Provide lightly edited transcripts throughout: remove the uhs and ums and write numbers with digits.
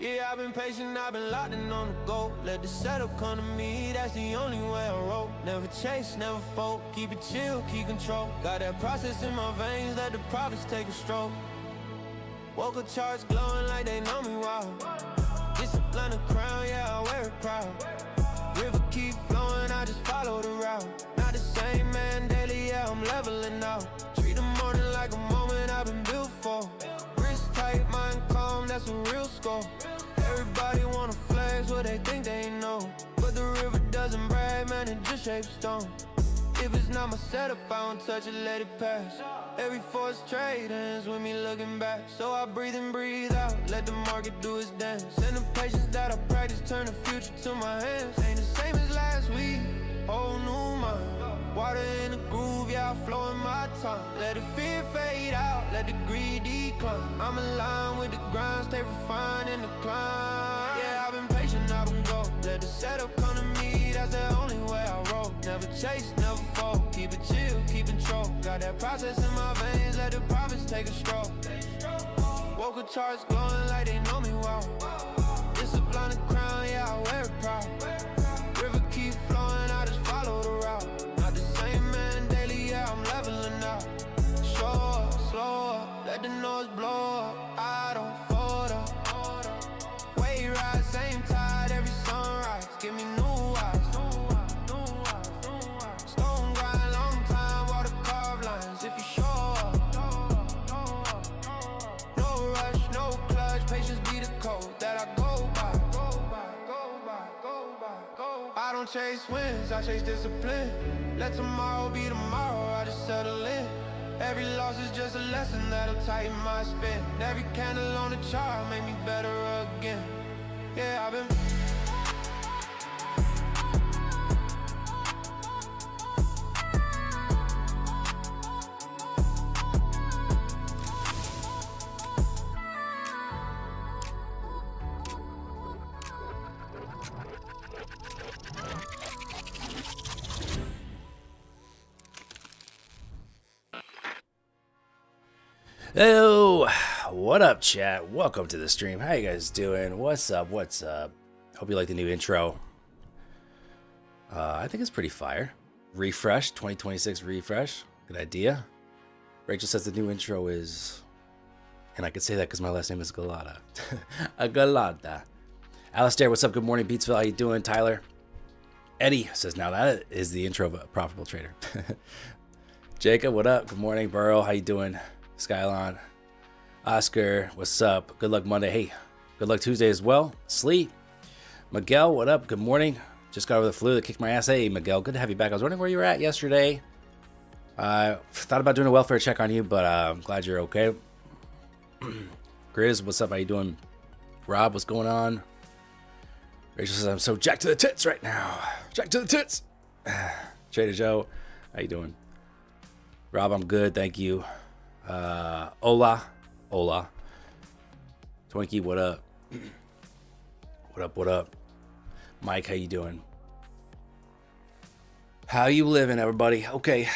Yeah, I've been patient, I've been locked in on the go. Let the setup come to me, that's the only way I roll. Never chase, never fold, keep it chill, keep control. Got that process in my veins, let the profits take a stroll. Woke up charts glowing like they know me well. Discipline a crown, yeah, I wear it proud. River keep flowing, I just follow the route. Not the same man daily, yeah, I'm leveling out. Treat the morning like a moment I've been built for. Wrist tight, mind calm, that's a real score. Everybody wanna flex what they think they know, but the river doesn't brag, man, it just shapes stone. If it's not my setup, I don't touch it, let it pass. Every force trade ends with me looking back. So I breathe in, breathe out, let the market do its dance. And the patience that I practice turn the future to my hands. Ain't the same as last week, whole new mind. Water in the groove, yeah, I flow in my time. Let the fear fade out, let the greed decline. I'm aligned with the grind, stay refined in the climb. Yeah, I've been patient, I've been gold. Let the setup come to me, that's the only way I roll. Never chase, never fold, keep it chill, keep control. Got that process in my veins, let the profits take a stroll. Woke up charts glowing like they know me well. Discipline the crown, yeah, I wear it proud. River keep flowing, I just follow the route. Not the same man daily, yeah, I'm leveling out. Show up, slow up, let the noise blow up. I don't fold up. Wave ride, same tide, every sunrise. Give me new eyes. Stone grind, long time, water carved lines. If you show up, no rush, no clutch, patience be the code that I go by. I don't chase wins, I chase discipline. Let tomorrow be tomorrow, I just settle in. Every loss is just a lesson that'll tighten my spin. Every candle on the chart make me better again. Yeah, I've been Hello, what up, chat? Welcome to the stream. How you guys doing? What's up? What's up? Hope you like the new intro. I think it's pretty fire. Refresh 2026 refresh. Good idea. Rachel says the new intro is, and I can say that because my last name is Galata. A Galata. Alistair, what's up? Good morning, Beatsville. How you doing, Tyler? Eddie says now that is the intro of a profitable trader. Jacob, what up? Good morning, Burrow. How you doing? Skylon, Oscar, what's up? Good luck Monday. Hey, good luck Tuesday as well. Sleep. Miguel, what up? Good morning. Just got over the flu that kicked my ass. Hey, Miguel, good to have you back. I was wondering where you were at yesterday. I thought about doing a welfare check on you, but I'm glad you're okay. Grizz, what's up? How you doing? Rob, what's going on? Rachel says, I'm so jacked to the tits right now. Jacked to the tits. Trader Joe, how you doing? Rob, I'm good. Thank you. Hola. Twinkie, what up? What up? Mike, how you doing? How you living, everybody? Okay,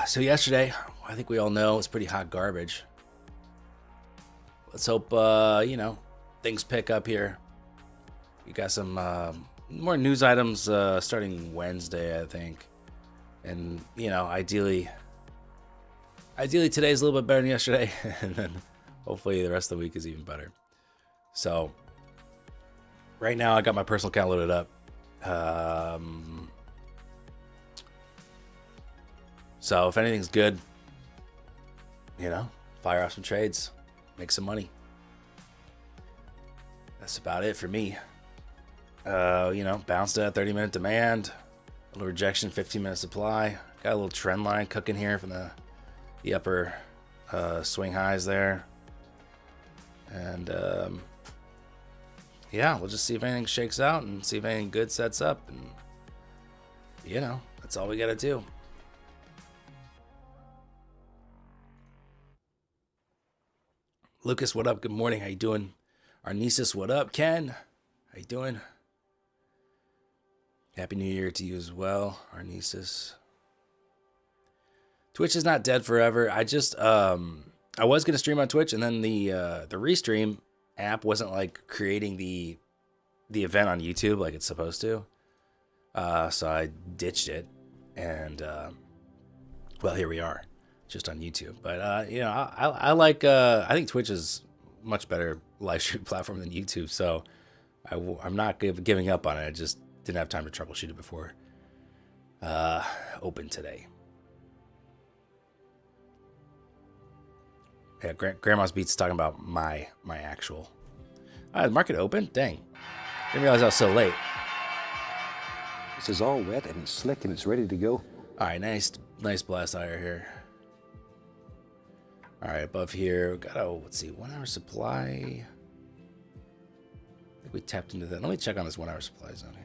so yesterday, I think we all know it's pretty hot garbage. Let's hope, things pick up here. We got some more news items starting Wednesday, I think. And, ideally today's a little bit better than yesterday, and then hopefully the rest of the week is even better. So right now I got my personal account loaded up. So if anything's good, fire off some trades, make some money. That's about it for me. Bounced at 30-minute demand, a little rejection, 15-minute supply. Got a little trend line cooking here from the upper swing highs there, and we'll just see if anything shakes out and see if anything good sets up, and that's all we gotta do. Lucas, what up? Good morning. How you doing? Arnesis, what up? Ken, how you doing? Happy New Year to you as well, Arnesis. Twitch is not dead forever. I just I was gonna stream on Twitch, and then the restream app wasn't like creating the event on YouTube like it's supposed to. So I ditched it, and well, here we are, just on YouTube. But you know, I like. I think Twitch is much better live stream platform than YouTube. So I'm not giving up on it. I just didn't have time to troubleshoot it before open today. Yeah, Grandma's Beats talking about my actual. The market open? Dang. Didn't realize I was so late. This is all wet and slick and it's ready to go. All right, nice blast iron here. All right, above here, we got let's see, 1 hour supply. I think we tapped into that. Let me check on this 1 hour supply zone here.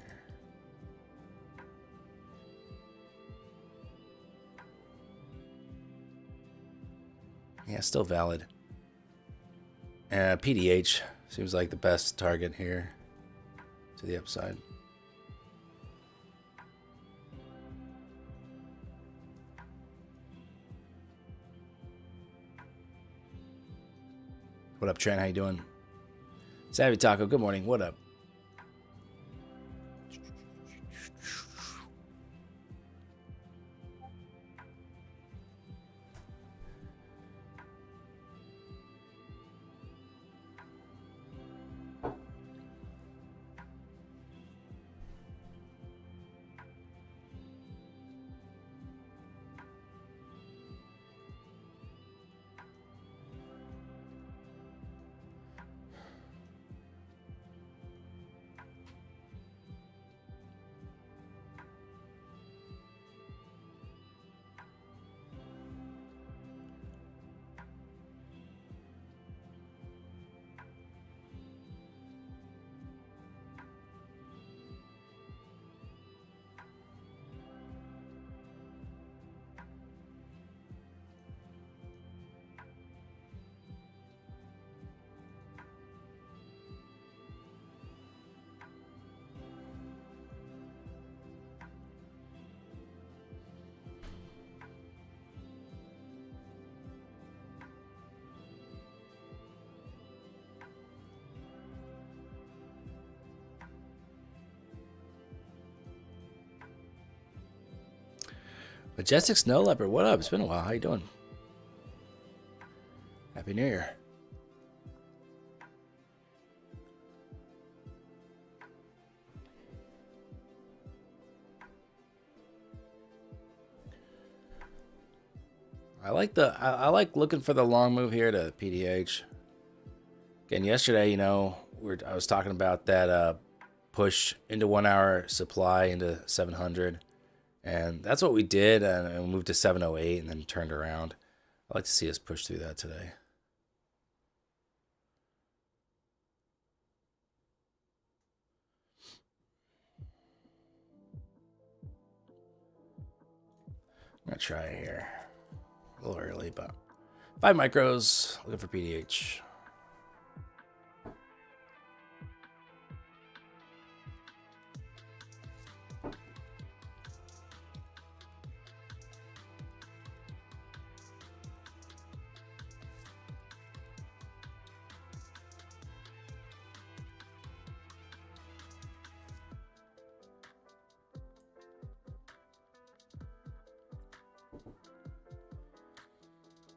Yeah, still valid. PDH seems like the best target here to the upside. What up, Trent? How you doing? Savvy Taco, good morning. What up? Majestic Snow Leopard, what up? It's been a while. How you doing? Happy New Year. I like looking for the long move here to PDH. Again, yesterday, you know, I was talking about that push into 1 hour supply into 700. And that's what we did, and we moved to 708 and then turned around. I'd like to see us push through that today. I'm going to try it here. A little early, but 5 micros, looking for PDH.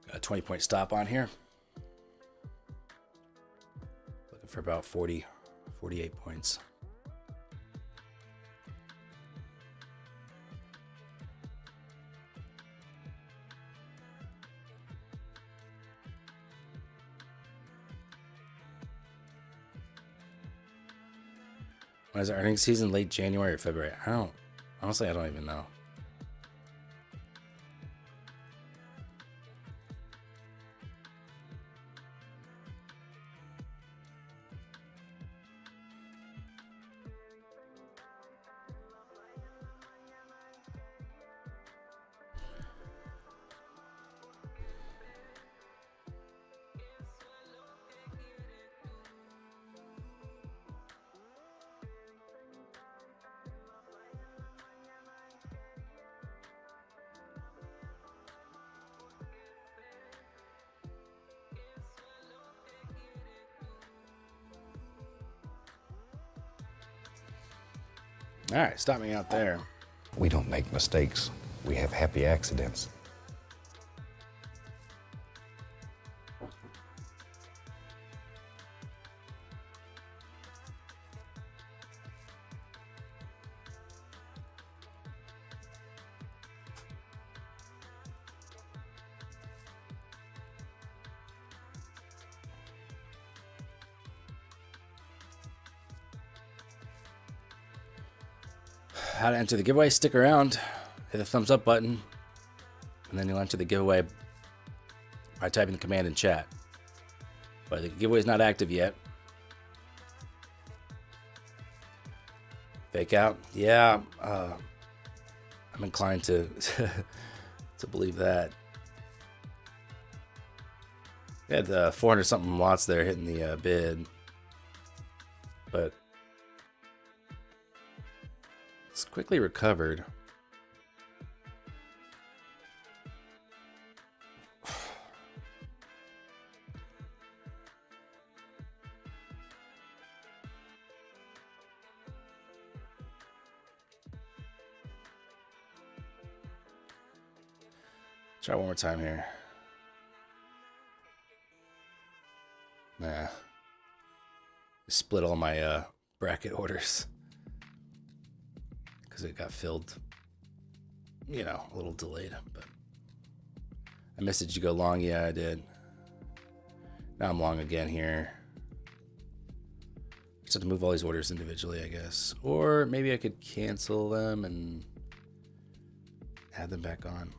Got a 20-point stop on here. Looking for about 48 points. When is the earnings season? Late January or February? Honestly, I don't even know. All right, stop me out there. We don't make mistakes. We have happy accidents. How to enter the giveaway? Stick around, hit the thumbs up button, and then you'll enter the giveaway by typing the command in chat. But the giveaway is not active yet. Fake out? Yeah, I'm inclined to to believe that. We had 400 something watts there hitting the bid, but it's quickly recovered. Try one more time here. Nah. Split all my bracket orders because it got filled, you know, a little delayed. But I missed it. Did you go long? Yeah, I did. Now I'm long again here. Just have to move all these orders individually, I guess. Or maybe I could cancel them and add them back on.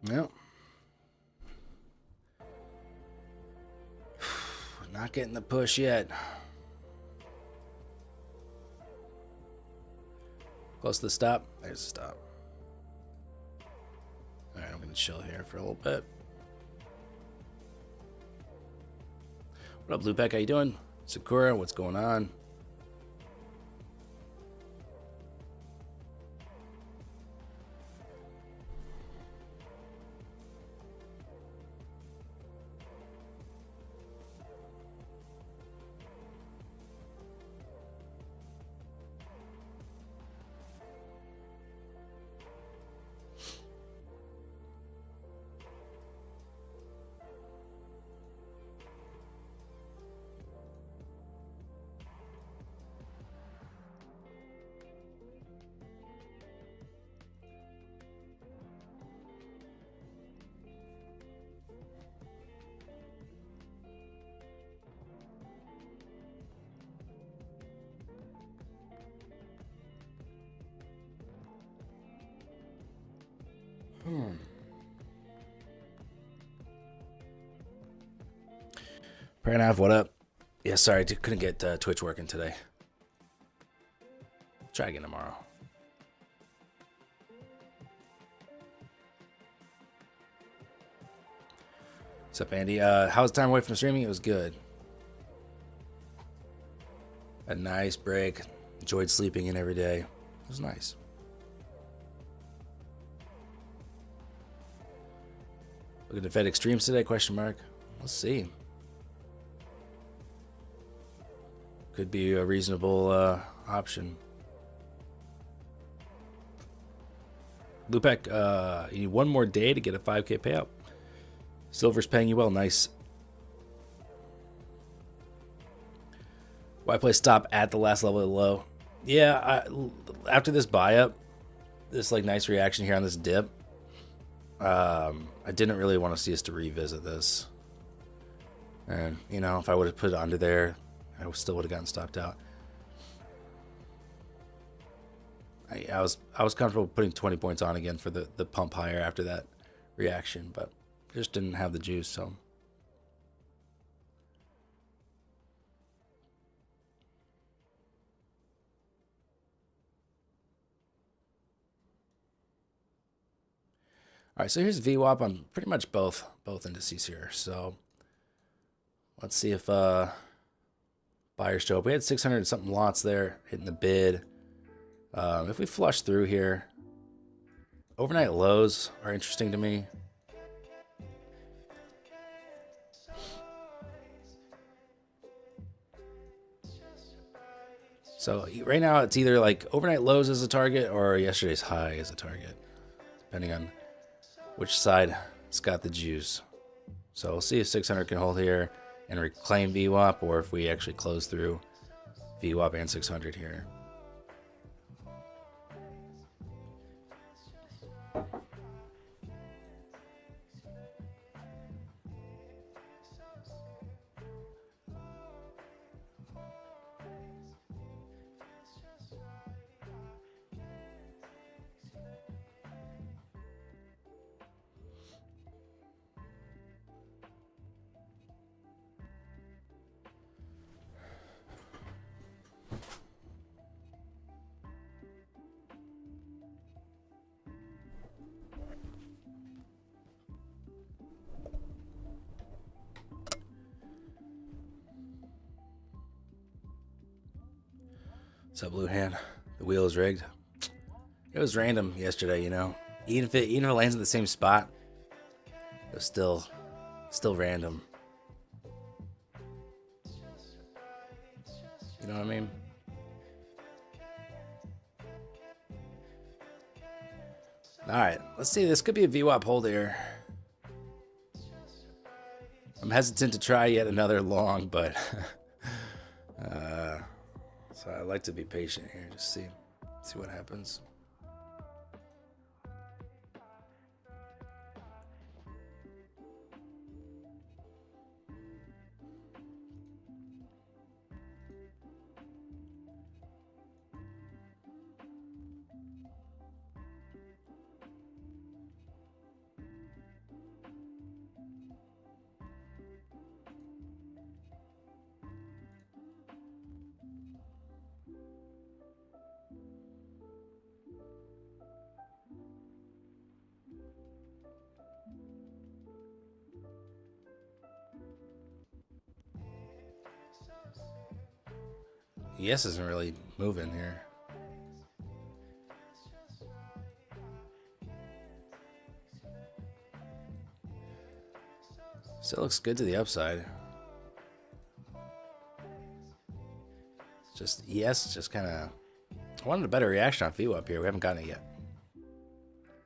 Well, not getting the push yet. Close to the stop. There's the stop. All right, I'm gonna chill here for a little bit. What up, Lupeck? How you doing? Sakura, what's going on? Pranav, what up? Yeah, sorry, couldn't get Twitch working today. Try again tomorrow. What's up, Andy? How's time away from streaming? It was good. A nice break. Enjoyed sleeping in every day. It was nice. Looking to Fed Extremes today? Question mark. Let's see. Could be a reasonable option. Lupek, you need one more day to get a 5K payout. Silver's paying you well. Nice. Why play stop at the last level of the low? Yeah, after this buy up, this like nice reaction here on this dip, I didn't really want to see us to revisit this. And, you know, if I would have put it under there, I still would have gotten stopped out. I was comfortable putting 20 points on again for the pump higher after that reaction, but just didn't have the juice, so. All right, so here's VWAP on pretty much both indices here. So let's see if buyers show up. We had 600 and something lots there hitting the bid. If we flush through here, overnight lows are interesting to me. So right now it's either like overnight lows as a target or yesterday's high as a target, depending on which side it's got the juice. So we'll see if 600 can hold here and reclaim VWAP, or if we actually close through VWAP and 600 here. What's up, Blue Hand? The wheel is rigged. It was random yesterday, you know. Even if it lands in the same spot, it was still random. You know what I mean? All right, let's see. This could be a VWAP hold here. I'm hesitant to try yet another long, but so I like to be patient here. Just see what happens. ES isn't really moving here. Still looks good to the upside. Just ES just kind of. I wanted a better reaction on VWAP here. We haven't gotten it yet.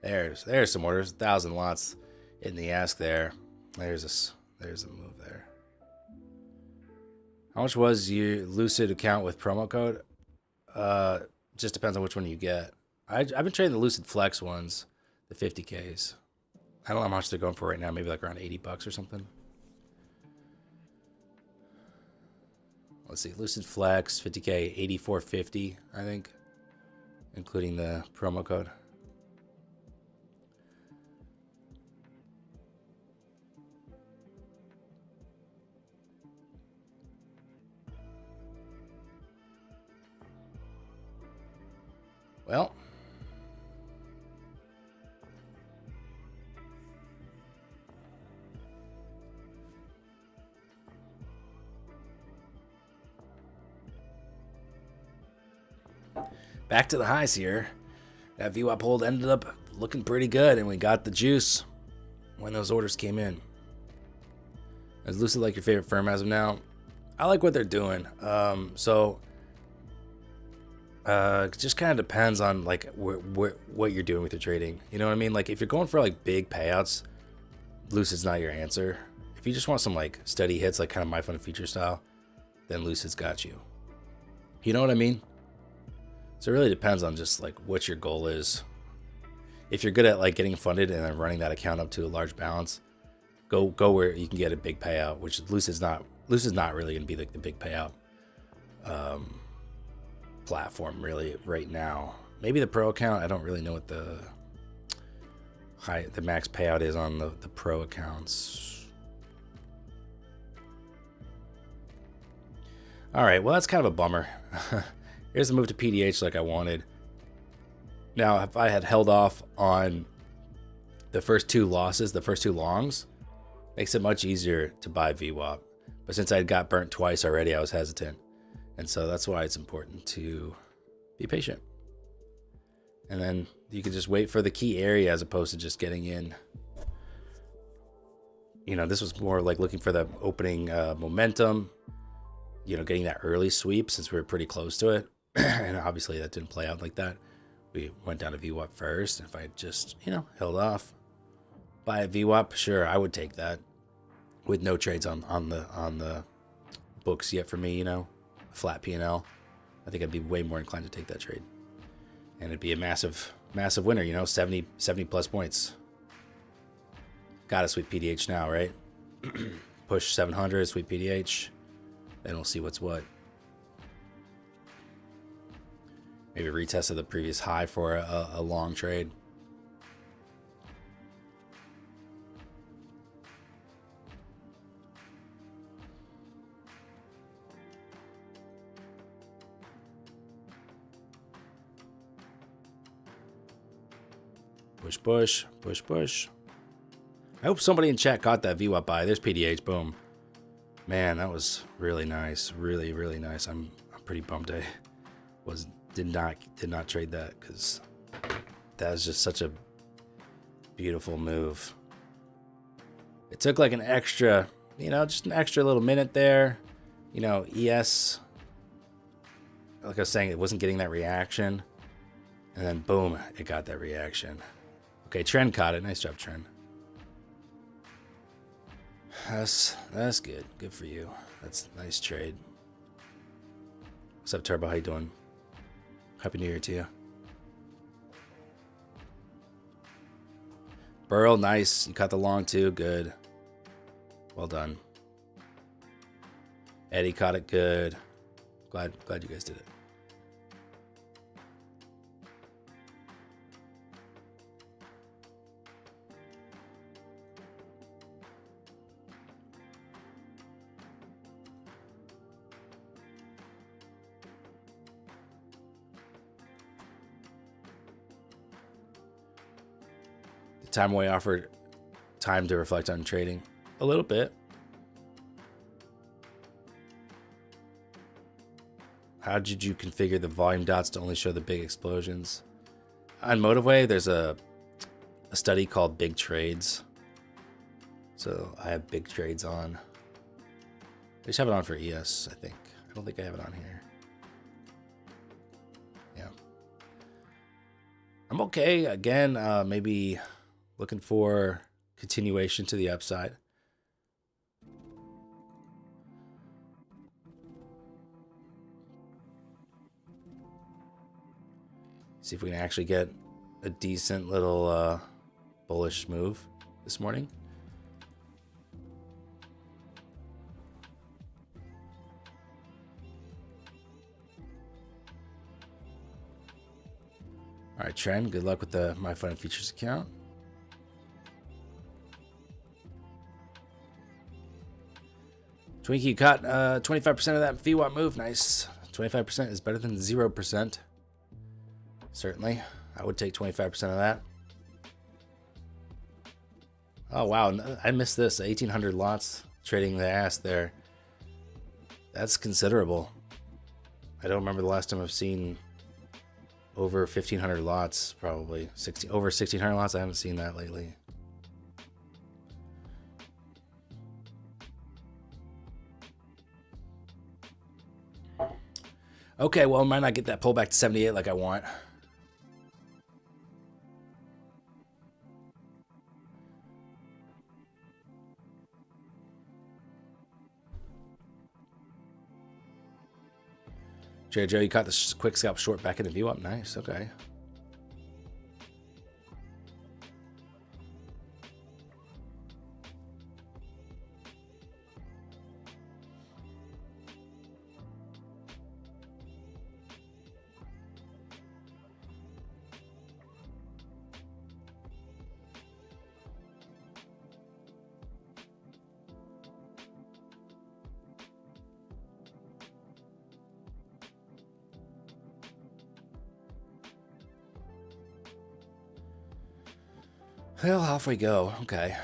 There's some orders. 1,000 lots in the ask there. There's a move there. How much was your Lucid account with promo code? Just depends on which one you get. I've been trading the Lucid Flex ones, the 50Ks. I don't know how much they're going for right now. Maybe like around $80 or something. Let's see. Lucid Flex 50K 84.50, I think, including the promo code. Well, Back to the highs here. That VWAP hold ended up looking pretty good, and we got the juice when those orders came in. Is Lucid like your favorite firm as of now? I like what they're doing. It just kind of depends on like what you're doing with your trading. You know what I mean? Like if you're going for like big payouts, Lucid's not your answer. If you just want some like steady hits, like kind of my fun feature style, then Lucid's got you. You know what I mean? So it really depends on just like what your goal is. If you're good at like getting funded and then running that account up to a large balance, go where you can get a big payout, which Lucid's not really going to be like the big payout platform really right now. Maybe the pro account. I don't really know what the max payout is on the pro accounts. All right, well that's kind of a bummer. Here's the move to PDH like I wanted. Now, if I had held off on the first two losses, the first two longs, makes it much easier to buy VWAP. But since I got burnt twice already, I was hesitant. And so that's why it's important to be patient. And then you can just wait for the key area as opposed to just getting in. You know, this was more like looking for the opening momentum, you know, getting that early sweep since we were pretty close to it. And obviously that didn't play out like that. We went down to VWAP first. If I had just, you know, held off, buy a VWAP, sure, I would take that. With no trades on the books yet for me, you know, a flat P&L, I think I'd be way more inclined to take that trade, and it'd be a massive winner, you know, 70 plus points. Got to sweep PDH now, right? Push 700, sweep PDH, then we'll see what's what. Maybe retest of the previous high for a long trade. Push, push, push, push. I hope somebody in chat caught that VWAP buy. There's PDH, boom. Man, that was really nice. Really, really nice. I'm pretty bummed I did not trade that, because that was just such a beautiful move. It took like an extra, you know, just an extra little minute there. You know, ES, like I was saying, it wasn't getting that reaction. And then boom, it got that reaction. Okay, Trend caught it. Nice job, Trend. That's good. Good for you. That's a nice trade. What's up, Turbo? How you doing? Happy New Year to you. Burl, nice. You caught the long too. Good. Well done. Eddie caught it good. Glad you guys did it. Time away offered time to reflect on trading a little bit. How did you configure the volume dots to only show the big explosions? On Motiveway, there's a study called Big Trades. So I have Big Trades on. I just have it on for ES, I think. I don't think I have it on here. Yeah. I'm okay. Again, maybe looking for continuation to the upside. See if we can actually get a decent little bullish move this morning. All right, Trend, good luck with the My Fun and Features account. Twinkie caught 25% of that VWAP move. Nice. 25% is better than 0%. Certainly. I would take 25% of that. Oh, wow. I missed this. 1,800 lots trading the ass there. That's considerable. I don't remember the last time I've seen over 1,500 lots, probably over 1,600 lots. I haven't seen that lately. Okay, well, I might not get that pullback to 78 like I want. Joe, you caught the quick scalp short back in the VWAP. Nice, okay. Well, off we go. Okay.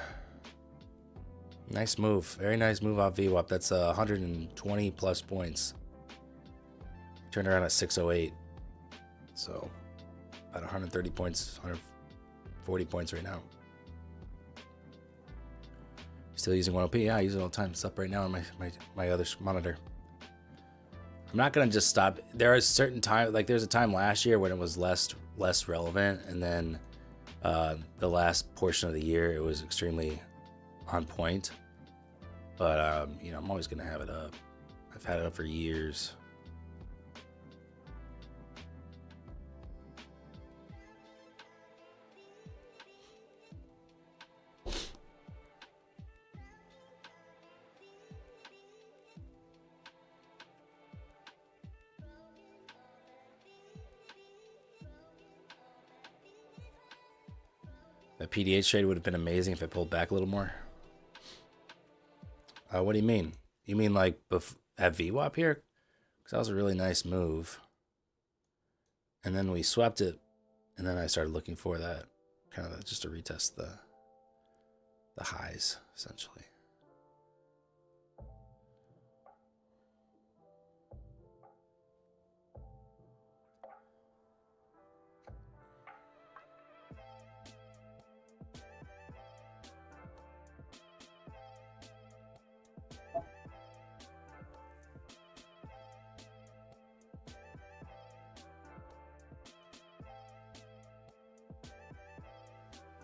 Nice move. Very nice move off VWAP. That's 120 plus points. Turned around at 608. So, about 130 points, 140 points right now. Still using 1OP? Yeah, I use it all the time. It's up right now on my other monitor. I'm not going to just stop. There are certain times, like there's a time last year when it was less relevant, and then the last portion of the year it was extremely on point. But you know, I'm always gonna have it up. I've had it up for years. That PDH trade would have been amazing if it pulled back a little more. What do you mean? You mean like at VWAP here? Because that was a really nice move. And then we swept it, and then I started looking for that kind of just to retest the highs, essentially.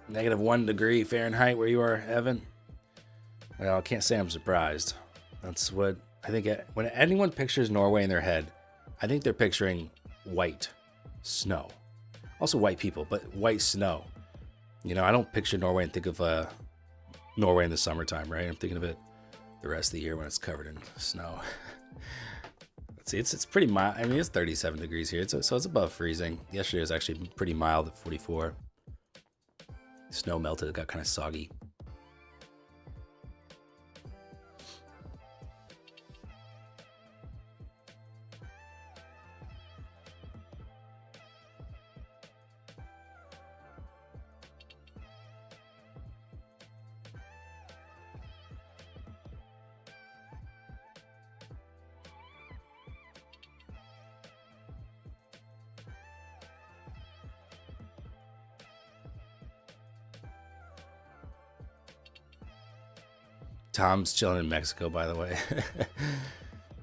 -1 degree Fahrenheit where you are, Evan. Well, I can't say I'm surprised. That's what I think. When anyone pictures Norway in their head, I think they're picturing white snow. Also white people, but white snow. You know, I don't picture Norway and think of Norway in the summertime, right? I'm thinking of it the rest of the year when it's covered in snow. Let's see, it's pretty mild. I mean, it's 37 degrees here, so it's above freezing. Yesterday was actually pretty mild at 44. Snow melted, it got kind of soggy. Tom's chilling in Mexico, by the way.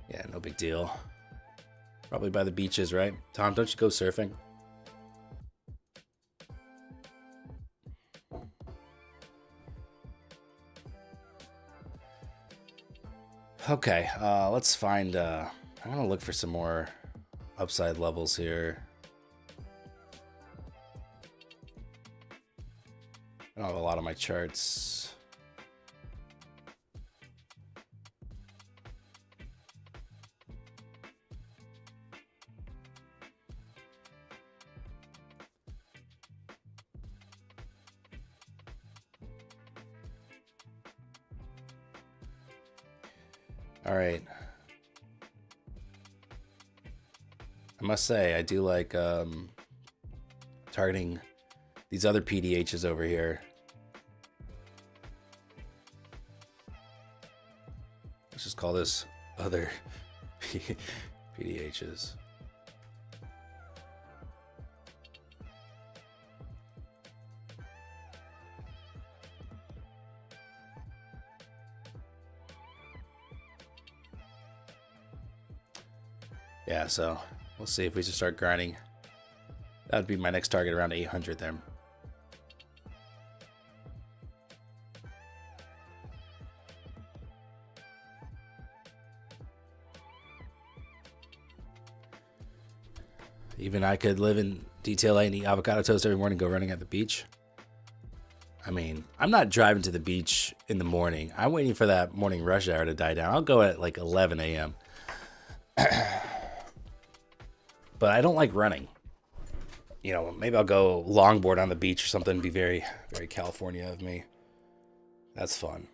Yeah, no big deal. Probably by the beaches, right? Tom, don't you go surfing? Okay, let's find... I'm going to look for some more upside levels here. I don't have a lot of my charts. All right. I must say, I do like targeting these other PDHs over here. Let's just call this other PDHs. Yeah, so we'll see if we just start grinding. That would be my next target, around 800 there. Even I could live in DTLA and eat avocado toast every morning, go running at the beach. I mean, I'm not driving to the beach in the morning. I'm waiting for that morning rush hour to die down. I'll go at like 11 a.m. But I don't like running. You know, maybe I'll go longboard on the beach or something. Be very, very California of me. That's fun.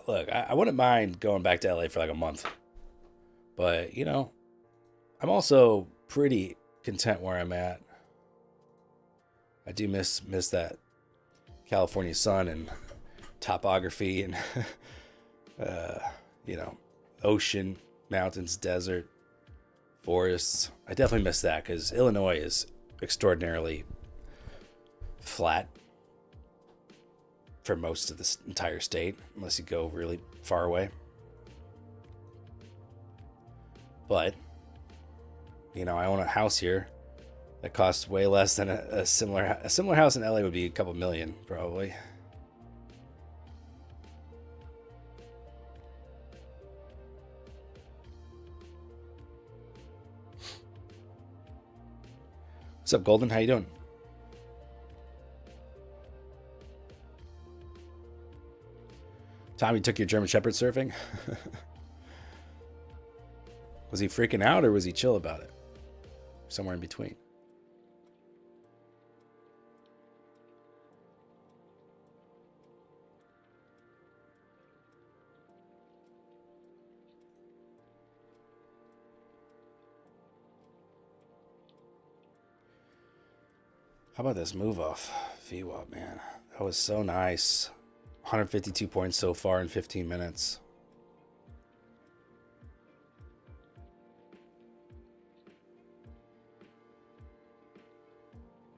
Look, I wouldn't mind going back to LA for like a month. But, you know, I'm also pretty content where I'm at. I do miss that California sun and topography and, you know, ocean, mountains, desert, forests. I definitely miss that because Illinois is extraordinarily flat for most of this entire state, unless you go really far away. But, you know, I own a house here that costs way less than a similar house in LA would be a couple million, probably. What's up, Golden? How you doing? Tommy took your German Shepherd surfing? Was he freaking out or was he chill about it? Somewhere in between. How about this move off VWAP, man? That was so nice. 152 points so far in 15 minutes.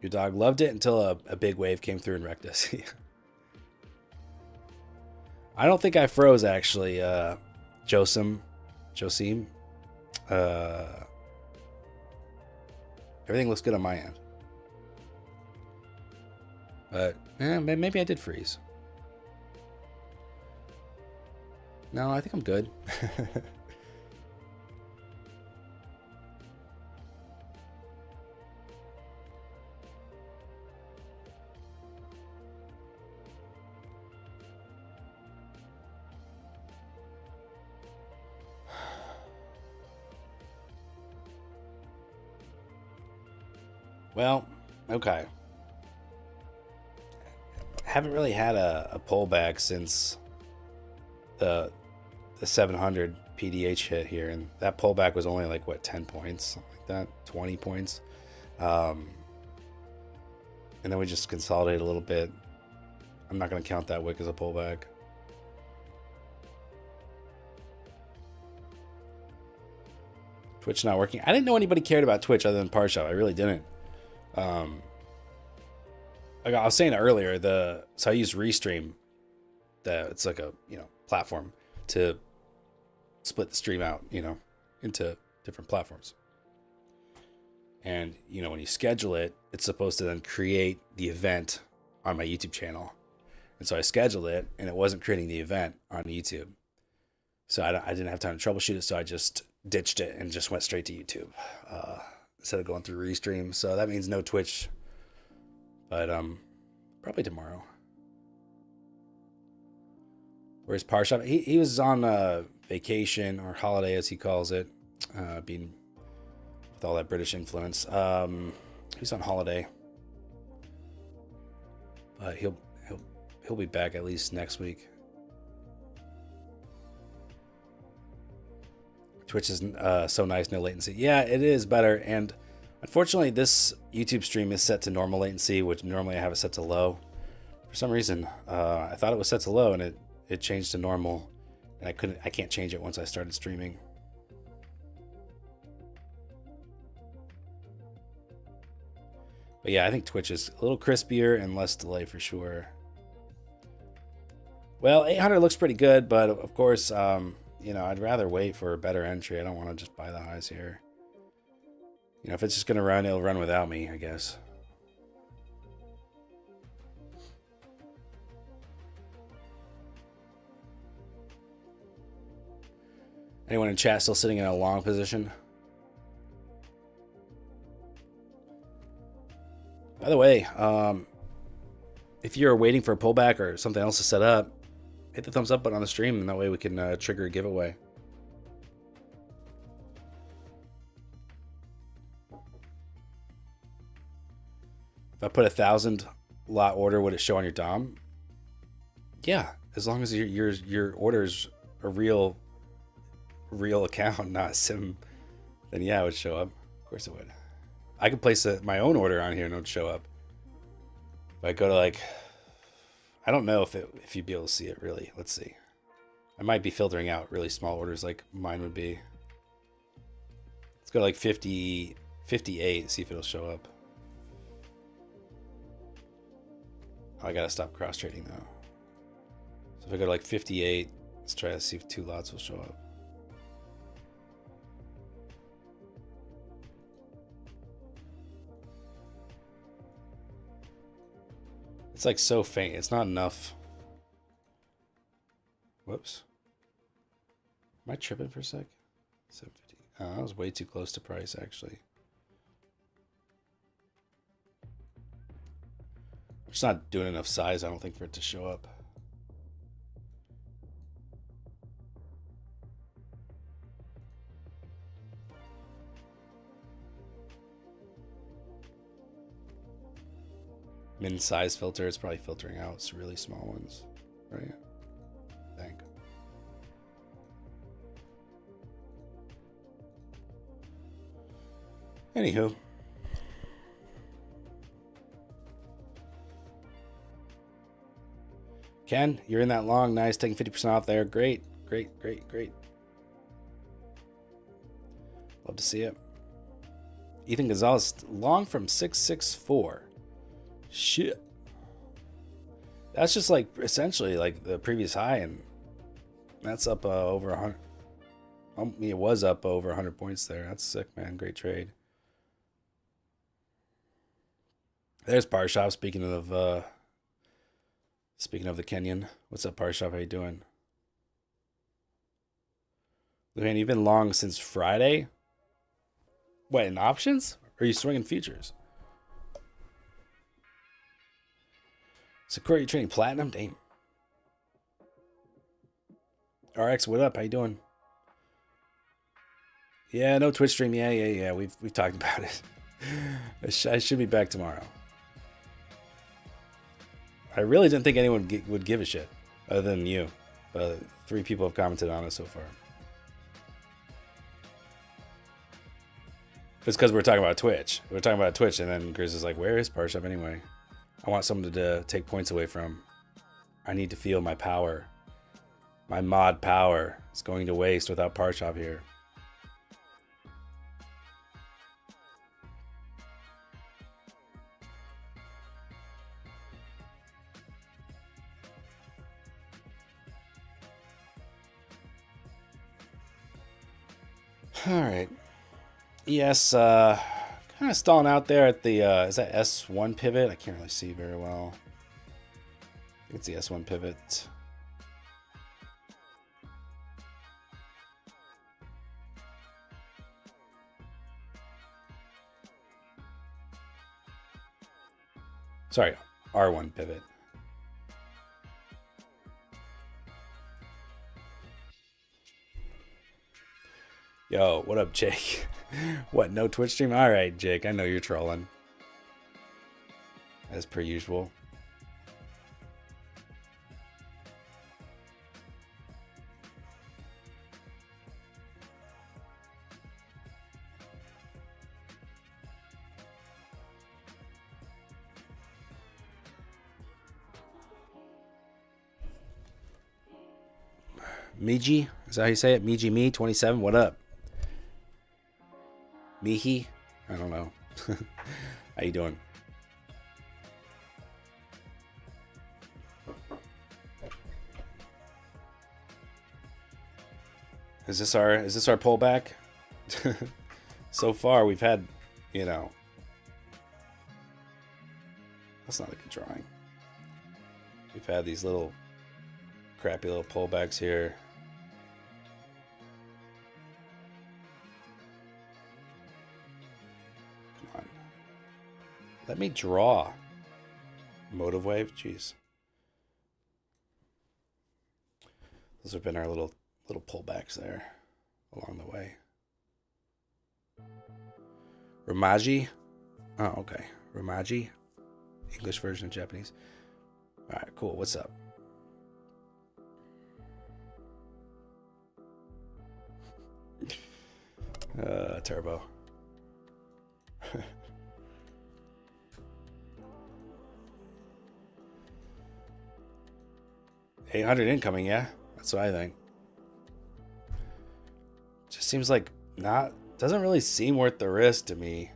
Your dog loved it until a big wave came through and wrecked us. I don't think I froze, actually, Josim. Everything looks good on my end. But maybe I did freeze. No, I think I'm good. Well, okay. Haven't really had a pullback since the 700 PDH hit here, and that pullback was only like what, 10 points, something like that, 20 points. And then we just consolidated a little bit. I'm not going to count that wick as a pullback. Twitch not working. I didn't know anybody cared about Twitch other than Parshop. I really didn't. Like I was saying earlier, so I use Restream. It's like a platform to split the stream out, into different platforms. And when you schedule it, it's supposed to then create the event on my YouTube channel. And so I scheduled it, and it wasn't creating the event on YouTube. So I didn't have time to troubleshoot it, so I just ditched it and just went straight to YouTube instead of going through Restream. So that means no Twitch. But probably tomorrow. Where's Parshop? He was on vacation or holiday, as he calls it, being with all that British influence. He's on holiday, but he'll be back at least next week. Twitch is so nice, no latency. Yeah, it is better, and unfortunately, this YouTube stream is set to normal latency, which normally I have it set to low. For some reason, I thought it was set to low, and it changed to normal, and I can't change it once I started streaming. But yeah, I think Twitch is a little crispier and less delay for sure. Well, 800 looks pretty good, but of course, you know, I'd rather wait for a better entry. I don't want to just buy the highs here. You know, if it's just going to run, it'll run without me, I guess. Anyone in chat still sitting in a long position? By the way, if you're waiting for a pullback or something else to set up, hit the thumbs up button on the stream, and that way we can trigger a giveaway. If I put 1,000 lot order, would it show on your DOM? Yeah, as long as your order's a real account, not a sim, then yeah, it would show up. Of course it would. I could place my own order on here and it would show up. If I go to like, I don't know if you'd be able to see it really. Let's see. I might be filtering out really small orders like mine would be. Let's go to like 50, 58, see if it'll show up. Oh, I gotta stop cross trading though. So if I go to like 58, let's try to see if 2 lots will show up. It's like so faint. It's not enough. Whoops. Am I tripping for a sec? 750. Oh, I was way too close to price actually. I'm just not doing enough size, I don't think, for it to show up. Min size filter, it's probably filtering out some really small ones, right? I think. Anywho. Ken, you're in that long. Nice, taking 50% off there. Great, great, great, great. Love to see it. Ethan Gonzalez, long from 664. Shit. That's just like essentially like the previous high, and that's up over 100. It was up over 100 points there. That's sick, man. Great trade. There's Parshop. Speaking of the Kenyan. What's up, Parshop? How you doing? Luhan, you've been long since Friday? What, in options? Or are you swinging futures? Sakura, you trading platinum? Damn. RX, what up? How you doing? Yeah, no Twitch stream. Yeah. We've talked about it. I should be back tomorrow. I really didn't think anyone would give a shit other than you. 3 people have commented on it so far. It's because we're talking about Twitch. We're talking about Twitch, and then Chris is like, where is Parshop anyway? I want someone to take points away from. I need to feel my power. My mod power is going to waste without Parshop here. All right. Yes, kind of stalling out there at the, is that S1 pivot? I can't really see very well. I think it's the S1 pivot. Sorry, R1 pivot. Yo, what up, Jake? What, no Twitch stream? All right, Jake, I know you're trolling. As per usual. Miji, is that how you say it? Miji Me 27, what up? Mihi? I don't know. How you doing? Is this our pullback? So far, we've had, you know, that's not a good drawing. We've had these little crappy little pullbacks here. Come on. Let me draw. Motive wave, jeez. Those have been our little pullbacks there along the way. Ramaji. Oh, okay. Ramaji. English version of Japanese. All right, cool. What's up? Turbo. 800 incoming, yeah? That's what I think. Just seems like doesn't really seem worth the risk to me.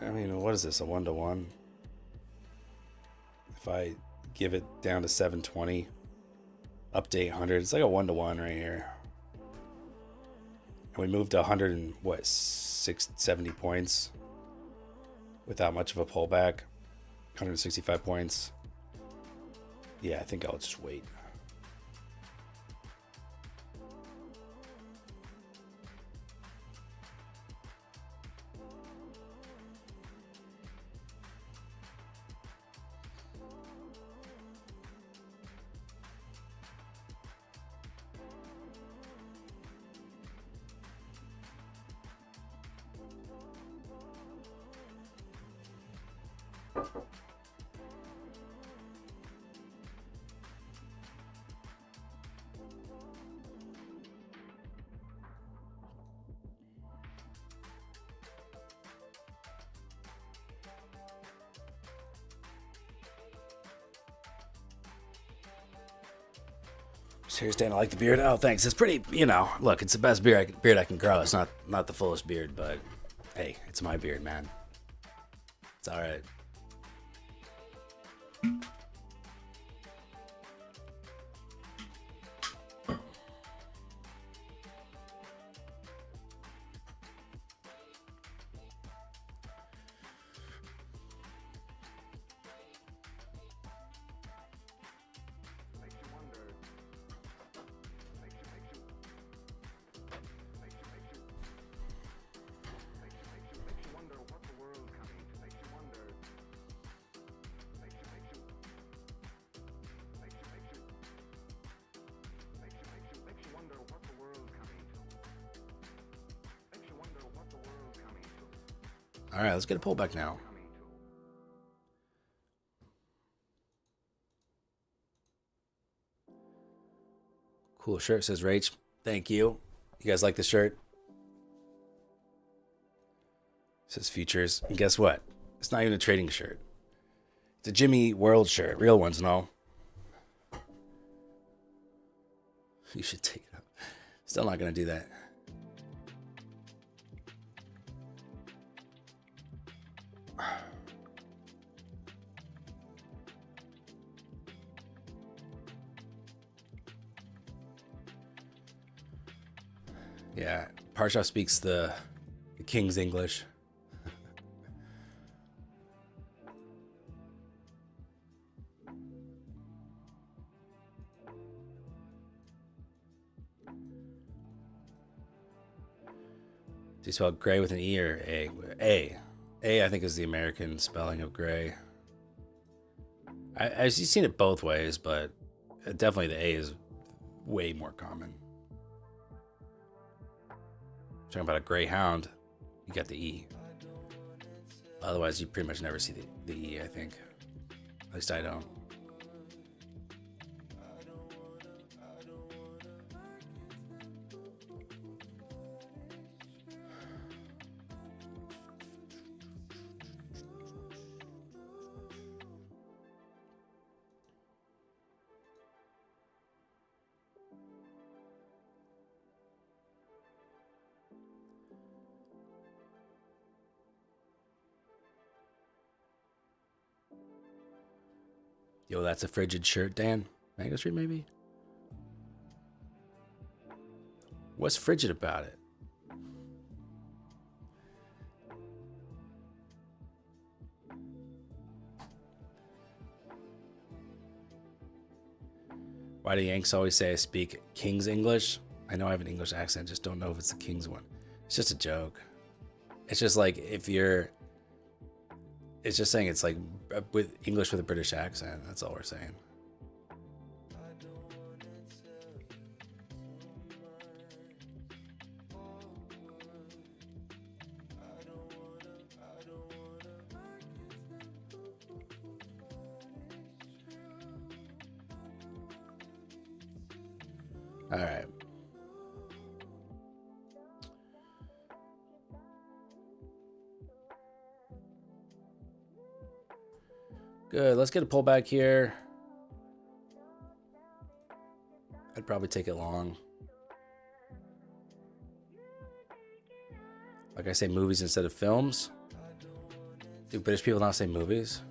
I mean, what is this, a 1-to-1? If I give it down to 720, up to 800, it's like a 1-to-1 right here. And we moved to 100 and what, 670 points without much of a pullback. 165 points. Yeah, I think I'll just wait. Here's Dan, I like the beard. Oh, thanks. It's pretty, you know, look, it's the best beard I can grow. It's not the fullest beard, but hey, it's my beard, man. It's all right. All right, let's get a pullback now. Cool shirt, says Rach. Thank you. You guys like the shirt? Says Futures. And guess what? It's not even a trading shirt. It's a Jimmy World shirt. Real ones, no. You should take it up. Still not going to do that. Yeah, Parsha speaks the King's English. Do you spell gray with an E or A? A, I think, is the American spelling of gray. I've seen it both ways, but definitely the A is way more common. Talking about a greyhound, you got the E. Otherwise, you pretty much never see the E, I think. At least I don't. Yo, that's a frigid shirt, Dan. Mango Street, maybe? What's frigid about it? Why do Yanks always say I speak King's English? I know I have an English accent, just don't know if it's the King's one. It's just a joke. It's just like if you're... It's just saying it's like with English with a British accent. That's all we're saying. All right. Good. Let's get a pullback here. I'd probably take it long. Like I say, movies instead of films. Do British people not say movies?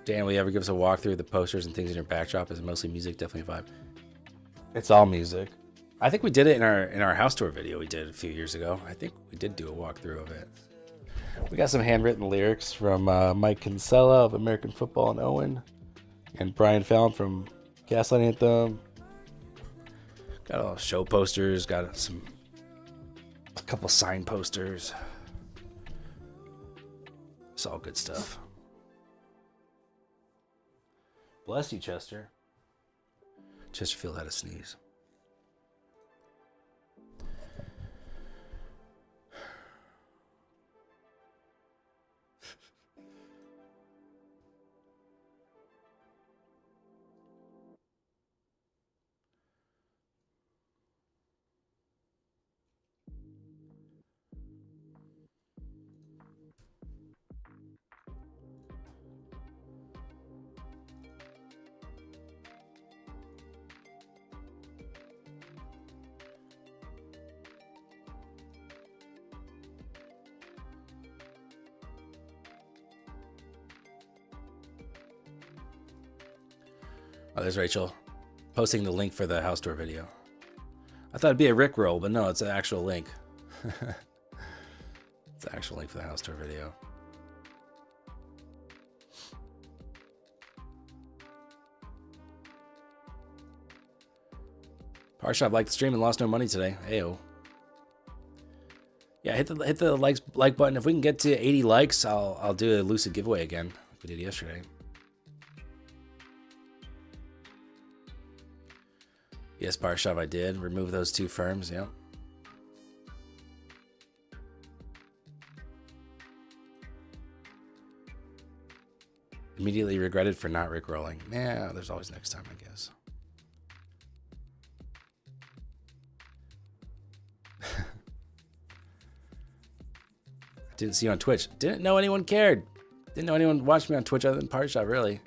Dan, will you ever give us a walkthrough of the posters and things in your backdrop? Is it mostly music? Definitely a vibe. It's all music. I think we did it in our house tour video we did a few years ago. I think we did do a walkthrough of it. We got some handwritten lyrics from Mike Kinsella of American Football and Owen, and Brian Fallon from Gaslight Anthem. Got all show posters. Got a couple sign posters. It's all good stuff. Bless you, Chester. Chesterfield had a sneeze. Oh, there's Rachel posting the link for the house tour video. I thought it'd be a Rickroll, but no, it's an actual link. It's an actual link for the house tour video. Parshop liked the stream and lost no money today. Ayo. Yeah, hit the like button. If we can get to 80 likes, I'll do a Lucid giveaway again, like we did yesterday. Yes, Parshop, I did. Remove those two firms, yep. Immediately regretted for not rickrolling. Yeah, there's always next time, I guess. I didn't see you on Twitch. Didn't know anyone cared. Didn't know anyone watched me on Twitch other than Parshop, really.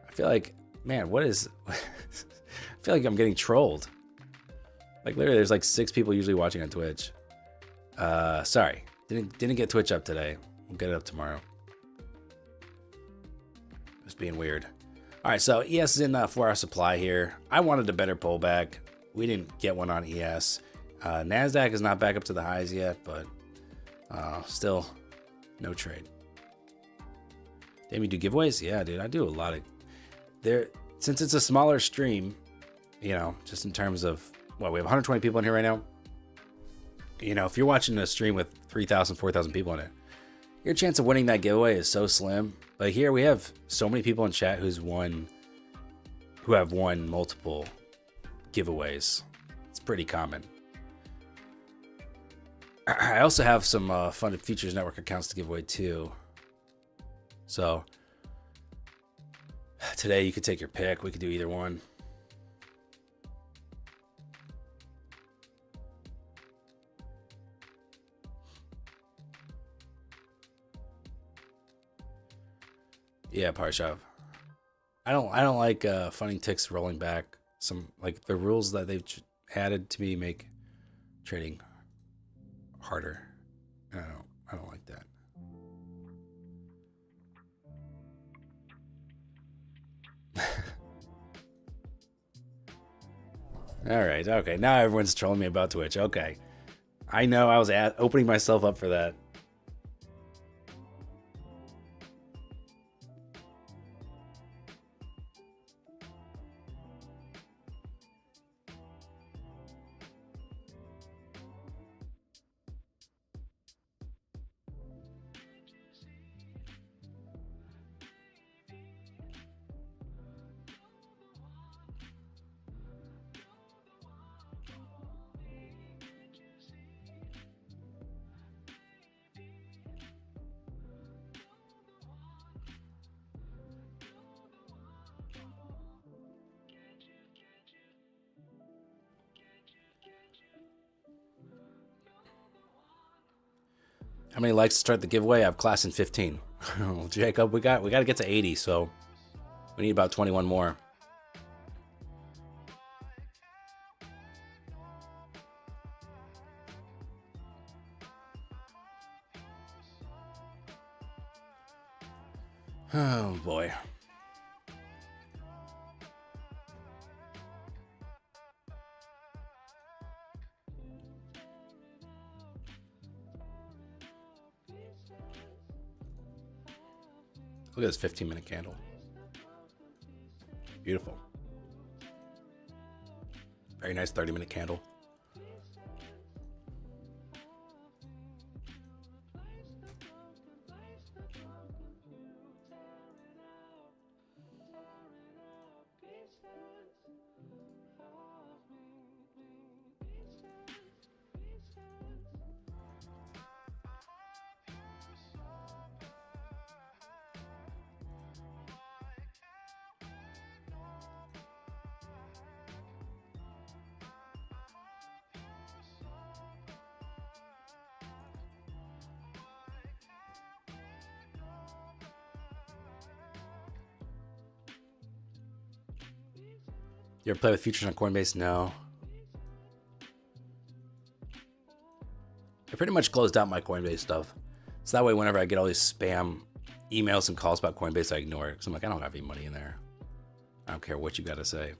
I feel like, man, what is... I feel like I'm getting trolled. Like literally there's like 6 people usually watching on Twitch. Sorry. Didn't get Twitch up today. We'll get it up tomorrow. Just being weird. Alright, so ES is in 4-hour supply here. I wanted a better pullback. We didn't get one on ES. NASDAQ is not back up to the highs yet, but still no trade. Damn, you do giveaways? Yeah, dude, I do a lot of there. Since it's a smaller stream, you know, just in terms of, well, we have 120 people in here right now. You know, if you're watching a stream with 3,000, 4,000 people in it, your chance of winning that giveaway is so slim. But here we have so many people in chat who have won multiple giveaways. It's pretty common. I also have some Funded Futures Network accounts to give away too. So today you could take your pick. We could do either one. Yeah, Parshov. I don't like funding ticks rolling back. Some like the rules that they've added to me make trading harder. I don't like that. All right, okay. Now everyone's trolling me about Twitch. Okay. I know I was opening myself up for that. How many likes to start the giveaway? I have class in 15. Oh, Jacob, we got to get to 80, so we need about 21 more. Oh boy. Look at this 15-minute candle. Beautiful. Very nice 30-minute candle. You ever play with futures on Coinbase? No. I pretty much closed out my Coinbase stuff. So that way, whenever I get all these spam emails and calls about Coinbase, I ignore it. Because I'm like, I don't have any money in there. I don't care what you got to say.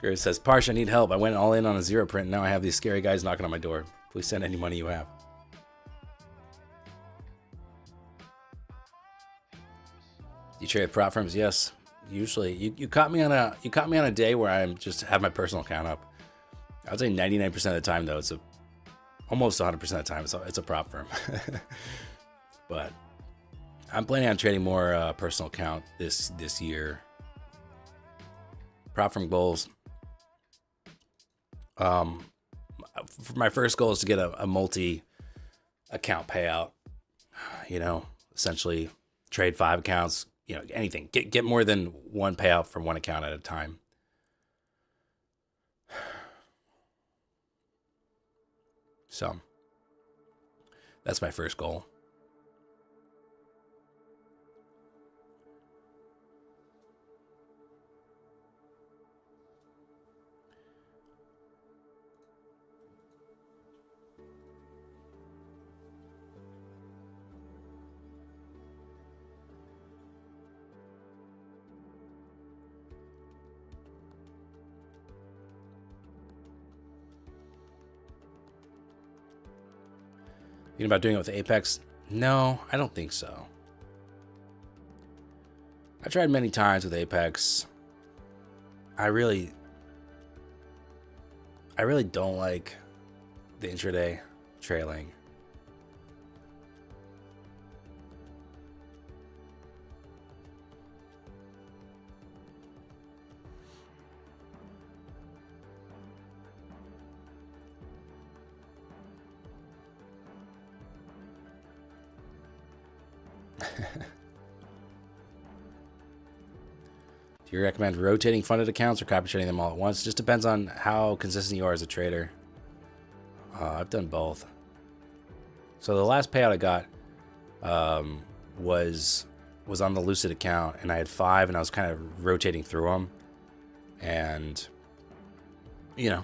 Gary says, Parsh, I need help. I went all in on a zero print. And now I have these scary guys knocking on my door. Please send any money you have. You trade prop firms? Yes. Usually. You caught me on a day where I'm just have my personal account up. I would say 99% of the time though, it's almost 100% of the time it's a prop firm. But I'm planning on trading more personal account this year. Prop firm goals. My first goal is to get a multi-account payout. You know, essentially trade 5 accounts. You know, anything. Get more than one payout from one account at a time. So that's my first goal. Thinking about doing it with Apex? No, I don't think so. I've tried many times with Apex. I really don't like the intraday trailing. Do you recommend rotating funded accounts or copy trading them all at once? Just depends on how consistent you are as a trader. I've done both. So the last payout I got was on the Lucid account, and I had 5, and I was kind of rotating through them, and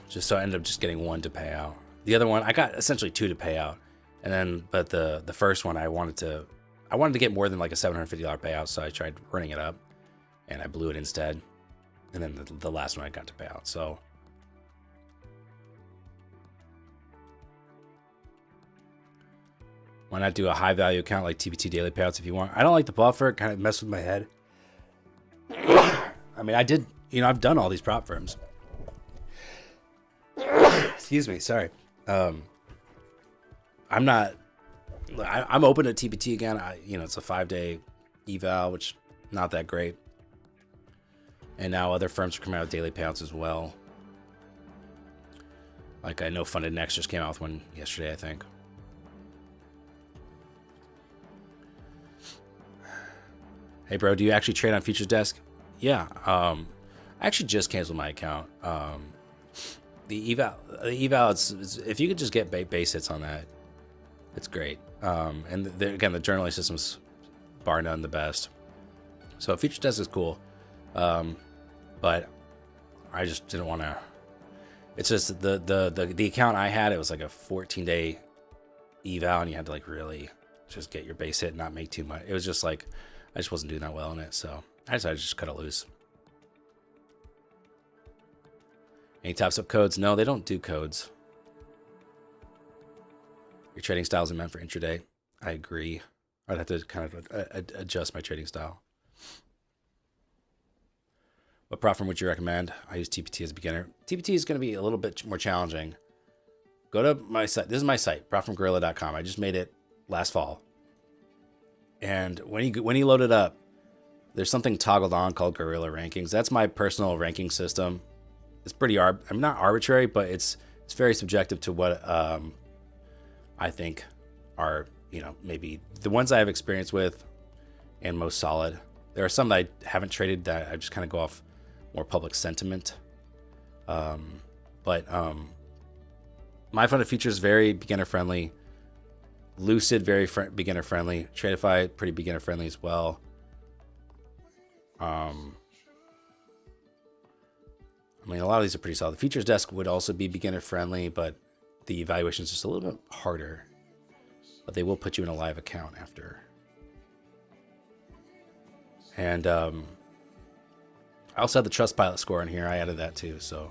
just so I ended up just getting 1 to pay out. The other one I got essentially 2 to pay out, and then but the first one I wanted to get more than like a $750 payout, so I tried running it up, and I blew it instead, and then the last one I got to pay out. So why not do a high value account like TBT daily payouts if you want? I don't like the buffer. It kind of messed with my head. I mean, I did, I've done all these prop firms. Excuse me. Sorry. I'm open to TBT again. It's a 5-day eval, which not that great. And now other firms are coming out with daily payouts as well. Like I know Funded Next just came out with one yesterday, I think. Hey bro, do you actually trade on Futures Desk? Yeah. I actually just canceled my account. The eval, it's if you could just get base hits on that, it's great. And again, the journaling system's bar none the best. So Futures Desk is cool. But I just didn't want to. It's just the account I had, it was like a 14-day eval, and you had to like really just get your base hit and not make too much. It was just like I just wasn't doing that well in it, so I decided to just cut it loose. Any top-up codes? No, they don't do codes. Your trading style isn't meant for intraday. I agree. I'd have to kind of adjust my trading style. What prop firm would you recommend? I use TPT as a beginner. TPT is going to be a little bit more challenging. Go to my site. This is my site, propfirmgorilla.com. I just made it last fall. And when you load it up, there's something toggled on called Gorilla Rankings. That's my personal ranking system. It's pretty I'm not arbitrary, but it's very subjective to what I think are, maybe the ones I have experience with and most solid. There are some that I haven't traded that I just kind of go off more public sentiment. But My Funded Futures is very beginner friendly. Lucid, very beginner friendly. Tradeify, pretty beginner friendly as well. I mean, a lot of these are pretty solid. The Futures Desk would also be beginner friendly, but the evaluation is just a little bit harder. But they will put you in a live account after. And I also have the Trustpilot score in here. I added that too, so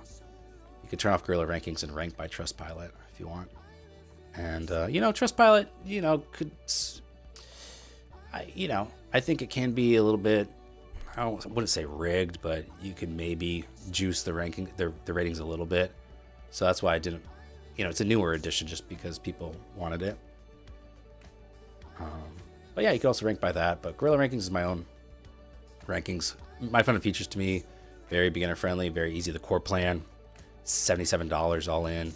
you could turn off Gorilla Rankings and rank by Trustpilot if you want. And Trustpilot, could, I think it can be a little bit, I wouldn't say rigged, but you could maybe juice the ranking, the ratings a little bit. So that's why I didn't, it's a newer edition just because people wanted it. But yeah, you could also rank by that. But Gorilla Rankings is my own rankings. My Funded Futures to me, very beginner friendly, very easy. The core plan, $77 all in.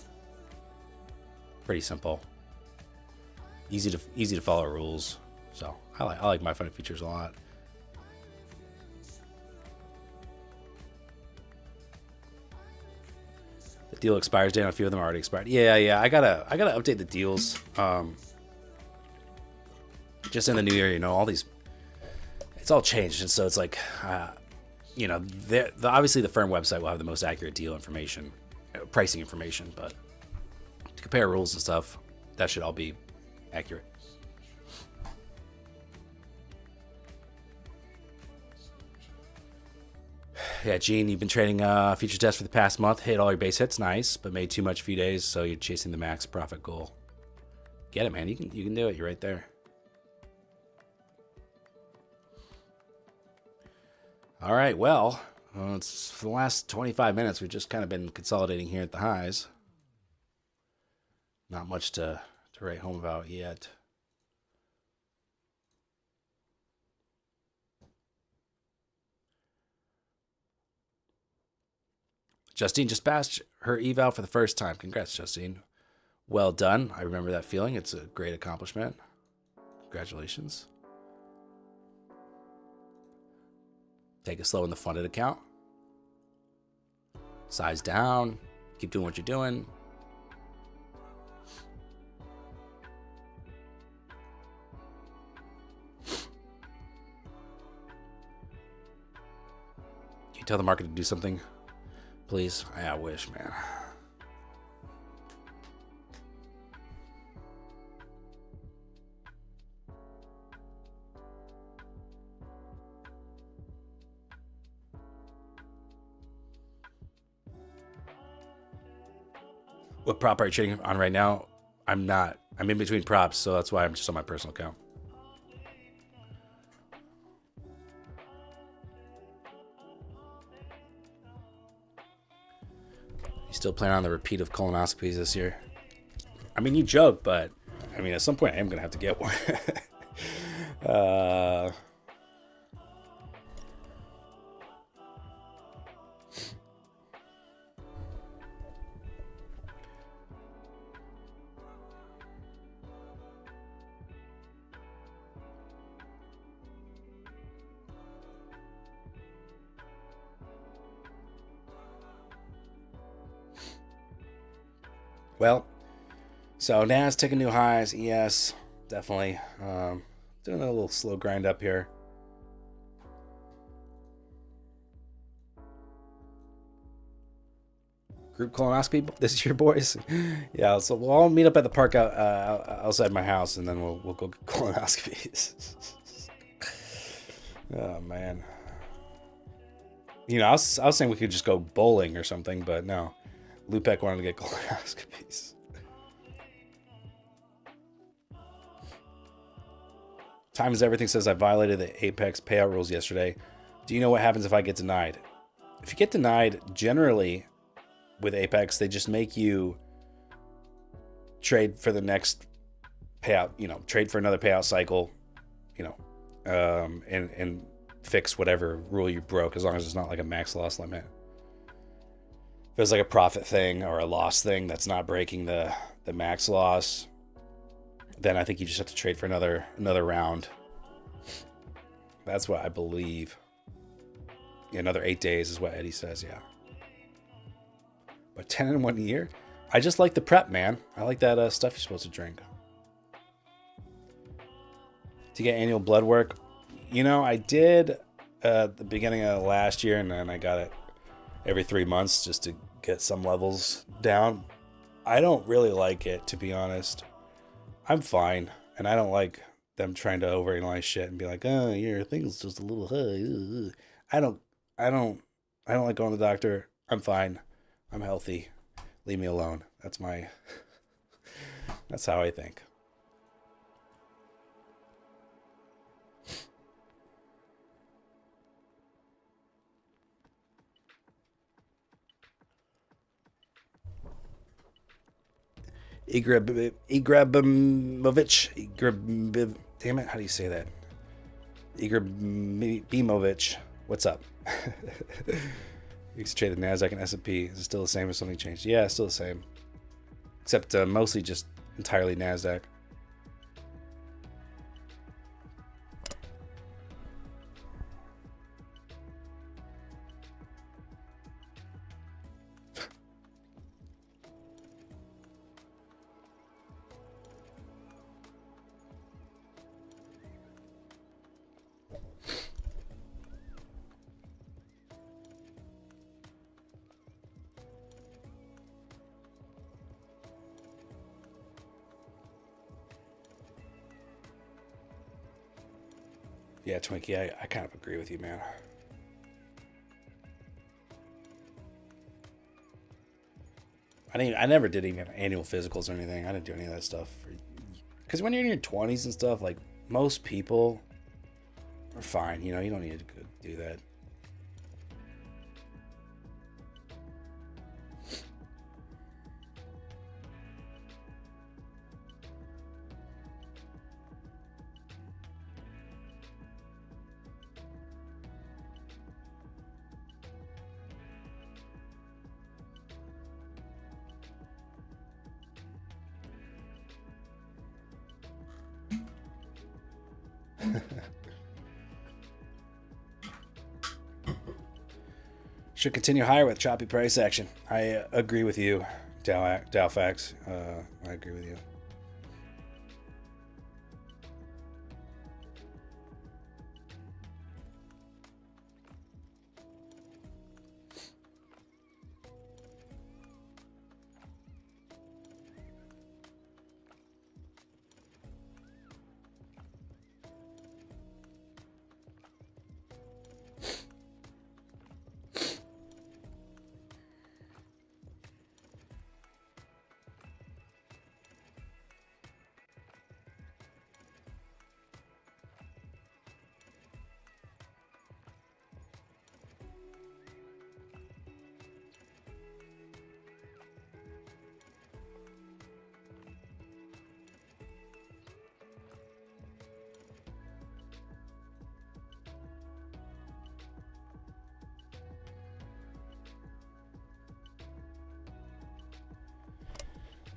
Pretty simple. Easy to follow rules. So I like My Funded Futures a lot. The deal expires date on a few of them already expired. Yeah. I gotta update the deals. Just in the new year, all these, it's all changed, and so it's like, obviously the firm website will have the most accurate deal information, pricing information, but to compare rules and stuff, that should all be accurate. Yeah, Gene, you've been trading Futures Desk for the past month. Hit all your base hits, nice, but made too much a few days, so you're chasing the max profit goal. Get it, man. You can do it. You're right there. All right, well, it's for the last 25 minutes, we've just kind of been consolidating here at the highs. Not much to write home about yet. Justine just passed her eval for the first time. Congrats, Justine. Well done. I remember that feeling. It's a great accomplishment. Congratulations. Take it slow in the funded account. Size down. Keep doing what you're doing. you tell the market to do something, please? I wish, man. What prop are you trading on right now? I'm not. I'm in between props, so that's why I'm just on my personal account. You still plan on the repeat of colonoscopies this year? I mean, you joke, but I mean, at some point I am going to have to get one. Well, so NAS taking new highs. ES, definitely. Doing a little slow grind up here. Group colonoscopy this year, boys. Yeah, so we'll all meet up at the park outside my house, and then we'll go get colonoscopies. Oh man. You know, I was saying we could just go bowling or something, but no. Lupek wanted to get colonoscopies. Time is everything says I violated the Apex payout rules yesterday. Do you know what happens if I get denied? If you get denied, generally with Apex, they just make you trade for the next payout, you know, trade for another payout cycle, you know, and fix whatever rule you broke, as long as it's not like a max loss limit. If it's like a profit thing or a loss thing that's not breaking the max loss, then I think you just have to trade for another round. That's what I believe. Yeah, another 8 days is what Eddie says, yeah. But 10 in 1 year? I just like the prep, man. I like that stuff you're supposed to drink. To get annual blood work, you know, I did at the beginning of last year, and then I got it every 3 months just to get some levels down. I don't really like it, to be honest. I'm fine, and I don't like them trying to overanalyze shit and be like, "Oh, your thing's just a little high." I don't like going to the doctor. I'm fine. I'm healthy. Leave me alone. That's how I think. Igrabimovich. Damn it, how do you say that? Igrabimovich. What's up? You used to trade the NASDAQ and S&P. Is it still the same or something changed? Yeah, it's still the same. Except mostly just entirely NASDAQ. Yeah, Twinkie, I kind of agree with you, man. I never did even annual physicals or anything. I didn't do any of that stuff. Because when you're in your 20s and stuff, like, most people are fine. You know, you don't need to do that. Should continue higher with choppy price action. I agree with you, Dowfax. I agree with you.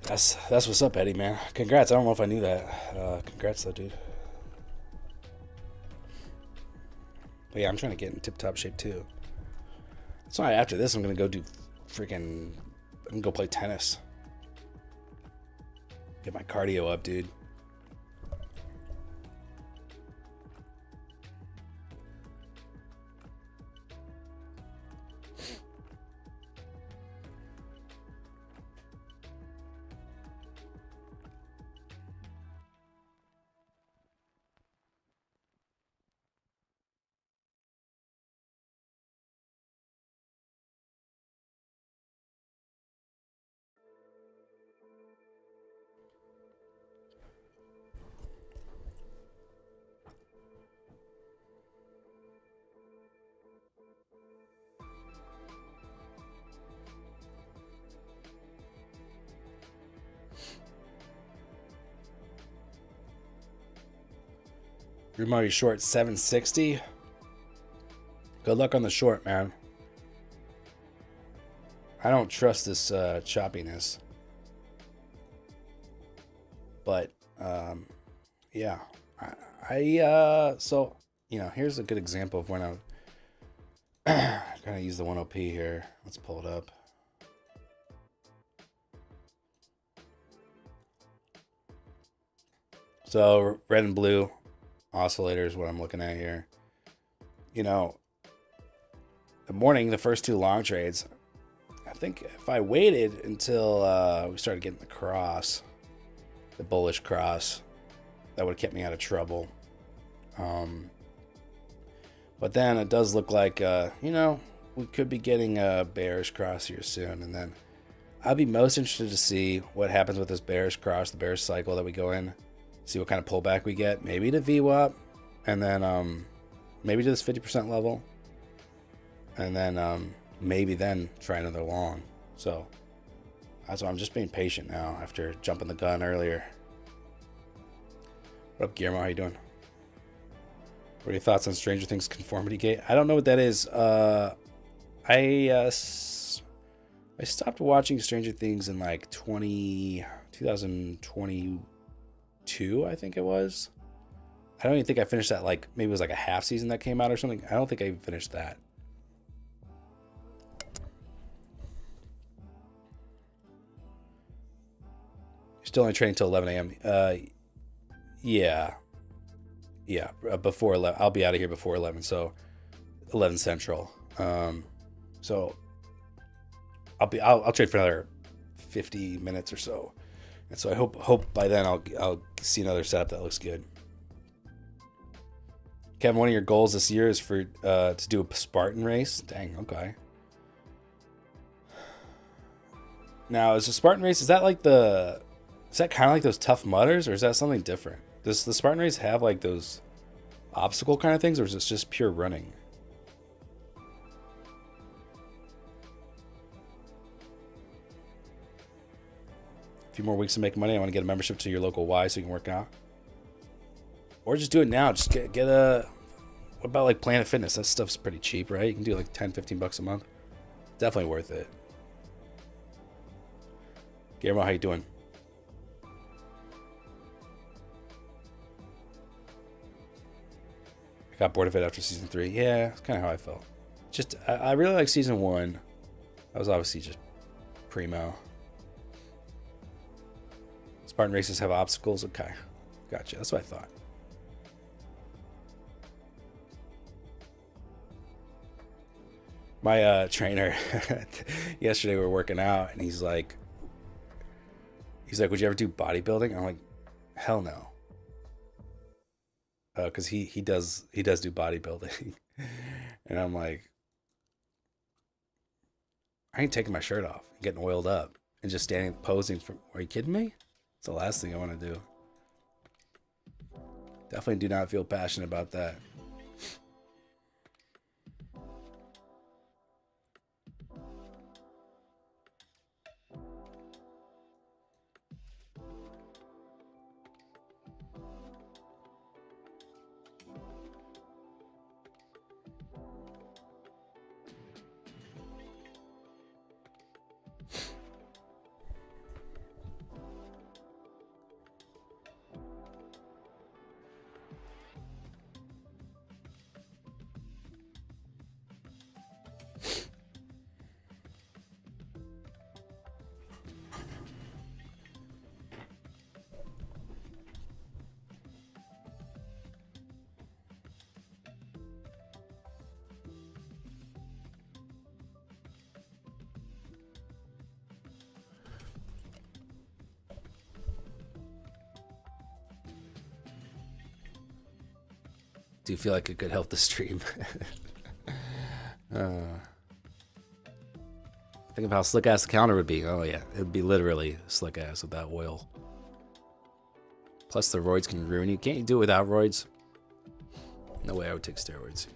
That's what's up, Eddie, man. Congrats. I don't know if I knew that. Congrats, though, dude. But yeah, I'm trying to get in tip-top shape, too. That's why after this, I'm going to go do freaking... I'm going to go play tennis. Get my cardio up, dude. Rumari short 760. Good luck on the short, man. I don't trust this choppiness. But yeah. So, you know, here's a good example of when I'm gonna use the 10p here. Let's pull it up. So red and blue oscillator is what I'm looking at here. You know, the morning, the first two long trades, I think if I waited until we started getting the cross, the bullish cross, that would have kept me out of trouble. But then it does look like, you know, we could be getting a bearish cross here soon. And then I'll be most interested to see what happens with this bearish cross, the bearish cycle that we go in. See what kind of pullback we get. Maybe to VWAP. And then maybe to this 50% level. And then maybe then try another long. So that's why I'm just being patient now after jumping the gun earlier. What up, Guillermo? How you doing? What are your thoughts on Stranger Things Conformity Gate? I don't know what that is. I stopped watching Stranger Things in like 2022, I think it was. I don't even think I finished that. Like maybe it was like a half season that came out or something. I don't think I even finished that. You're still only training till 11 a.m. Yeah. Before 11. I'll be out of here before 11. So 11 Central. So I'll trade for another 50 minutes or so. And so I hope by then I'll see another setup that looks good. Kevin, one of your goals this year is for to do a Spartan race. Dang, okay. Now, is a Spartan race, is that kind of like those Tough Mudders, or is that something different? Does the Spartan race have like those obstacle kind of things, or is it just pure running? A few more weeks to make money. I want to get a membership to your local Y so you can work out. Or just do it now. Just get a... What about like Planet Fitness? That stuff's pretty cheap, right? You can do like 10, 15 bucks a month. Definitely worth it. Guillermo, how you doing? I got bored of it after season 3. Yeah, that's kind of how I felt. Just, I really like season 1. That was obviously just primo. Spartan races have obstacles. Okay, gotcha. That's what I thought. My trainer yesterday we were working out, and he's like, would you ever do bodybuilding? I'm like, hell no. Because he does do bodybuilding, and I'm like, I ain't taking my shirt off, and getting oiled up, and just standing posing for. Are you kidding me? It's the last thing I want to do. Definitely do not feel passionate about that. do feel like it could help the stream. Think of how slick ass the counter would be. Oh yeah, it would be literally slick ass without oil. Plus the roids can ruin you. Can't you do it without roids? No way I would take steroids.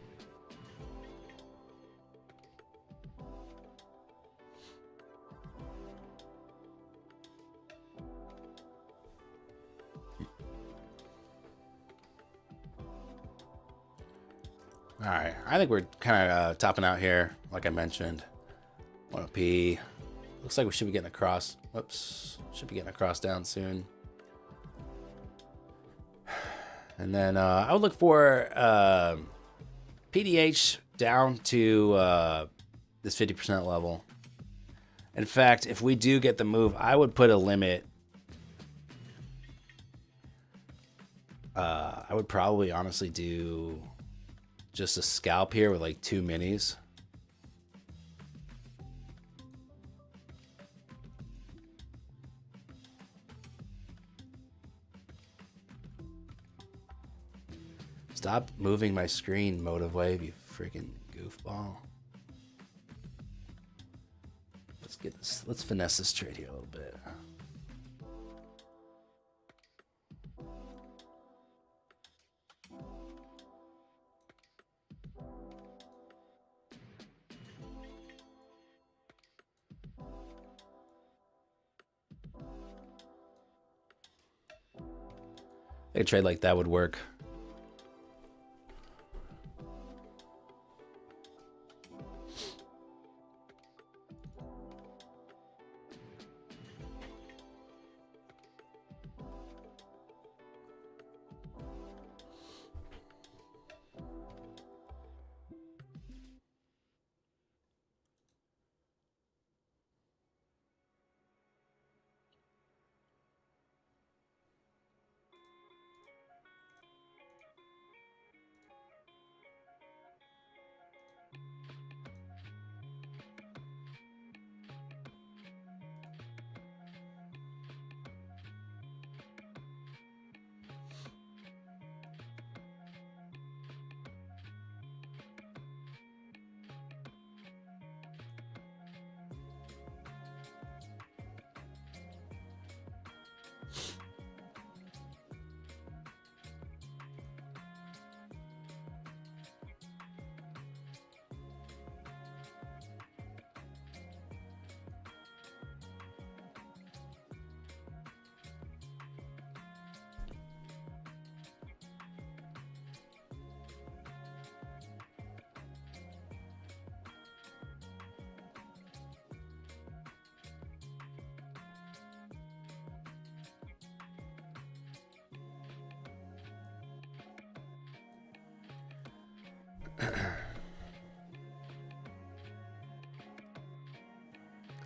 All right, I think we're kind of topping out here, like I mentioned. Want to pee. Looks like we should be getting across. Whoops, should be getting across down soon. And then I would look for PDH down to this 50% level. In fact, if we do get the move, I would put a limit. I would probably honestly do just a scalp here with like 2 minis. Stop moving my screen, Motive Wave, you freaking goofball. Let's get this. Let's finesse this trade here a little bit. A trade like that would work.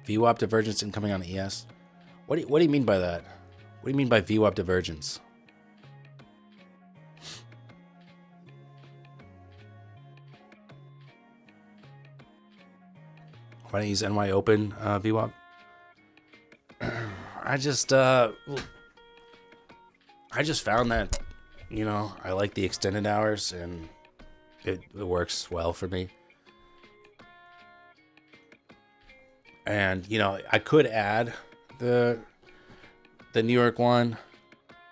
VWAP divergence incoming on ES. What do you mean by that? What do you mean by VWAP divergence? Why don't you use NY Open VWAP? I just found that, you know, I like the extended hours and it works well for me. And, you know, I could add the New York one,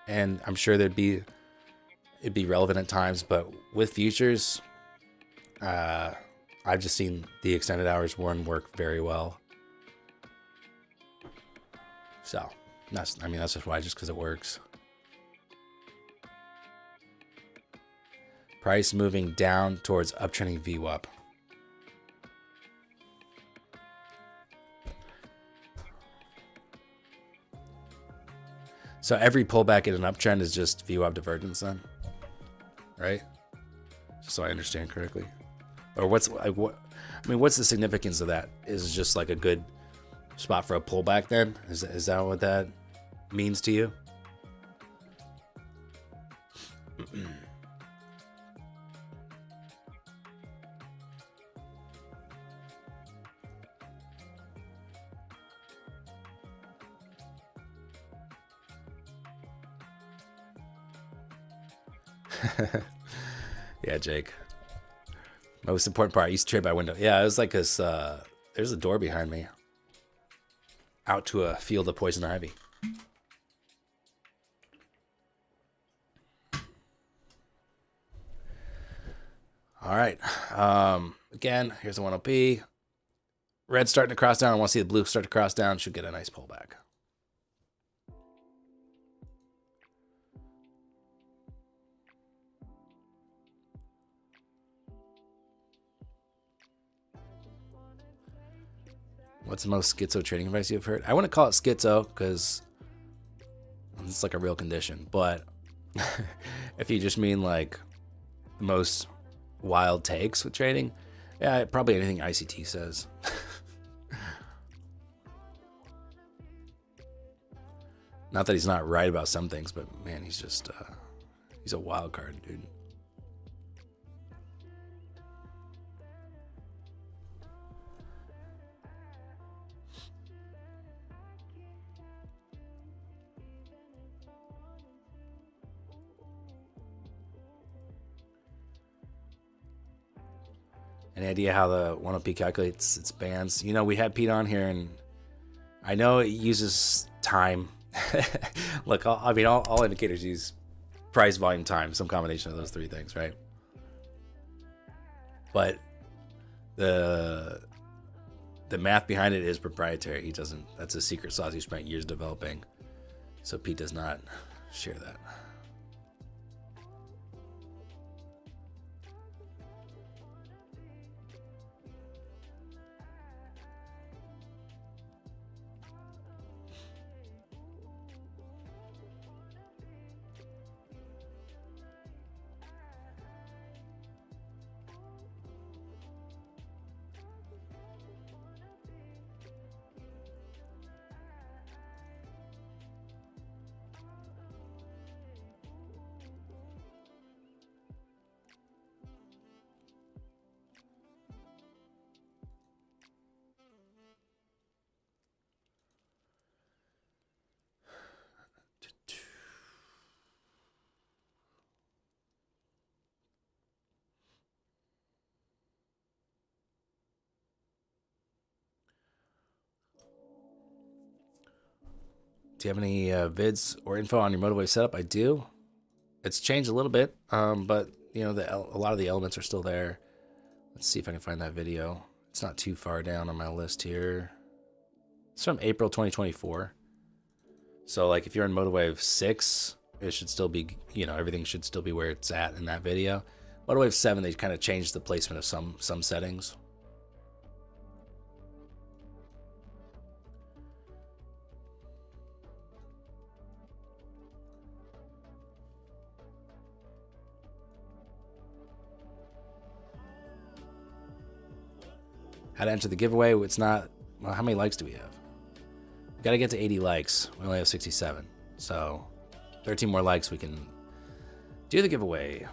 and I'm sure it'd be relevant at times, but with futures, I've just seen the extended hours one work very well. So that's just why, just because it works. Price moving down towards uptrending VWAP. So every pullback in an uptrend is just VWAP divergence then, right? Just so I understand correctly. Or what's the significance of that? Is it just like a good spot for a pullback then? Is that what that means to you? Yeah, Jake. Most important part, I used to trade by window. Yeah, it was like this, there's a door behind me. Out to a field of poison ivy. All right. Again, here's the 1OP. Red starting to cross down. I want to see the blue start to cross down. Should get a nice pullback. What's the most schizo trading advice you've heard? I wouldn't call it schizo because it's like a real condition. But if you just mean like the most wild takes with trading, yeah, probably anything ICT says. Not that he's not right about some things, but man, he's just, he's a wild card, dude. Any idea how the 1OP calculates its bands? You know, we had Pete on here, and I know it uses time. Look, I mean, all indicators use price, volume, time, some combination of those three things, right? But the math behind it is proprietary. He doesn't. That's a secret sauce he spent years developing. So Pete does not share that. Do you have any vids or info on your MotiveWave setup? I do. It's changed a little bit, but you know, a lot of the elements are still there. Let's see if I can find that video. It's not too far down on my list here. It's from April 2024. So like if you're in MotiveWave 6, it should still be, you know, everything should still be where it's at in that video. MotiveWave 7, they kind of changed the placement of some settings. How to enter the giveaway? It's not, well, how many likes do we have? We gotta get to 80 likes. We only have 67. So 13 more likes, we can do the giveaway.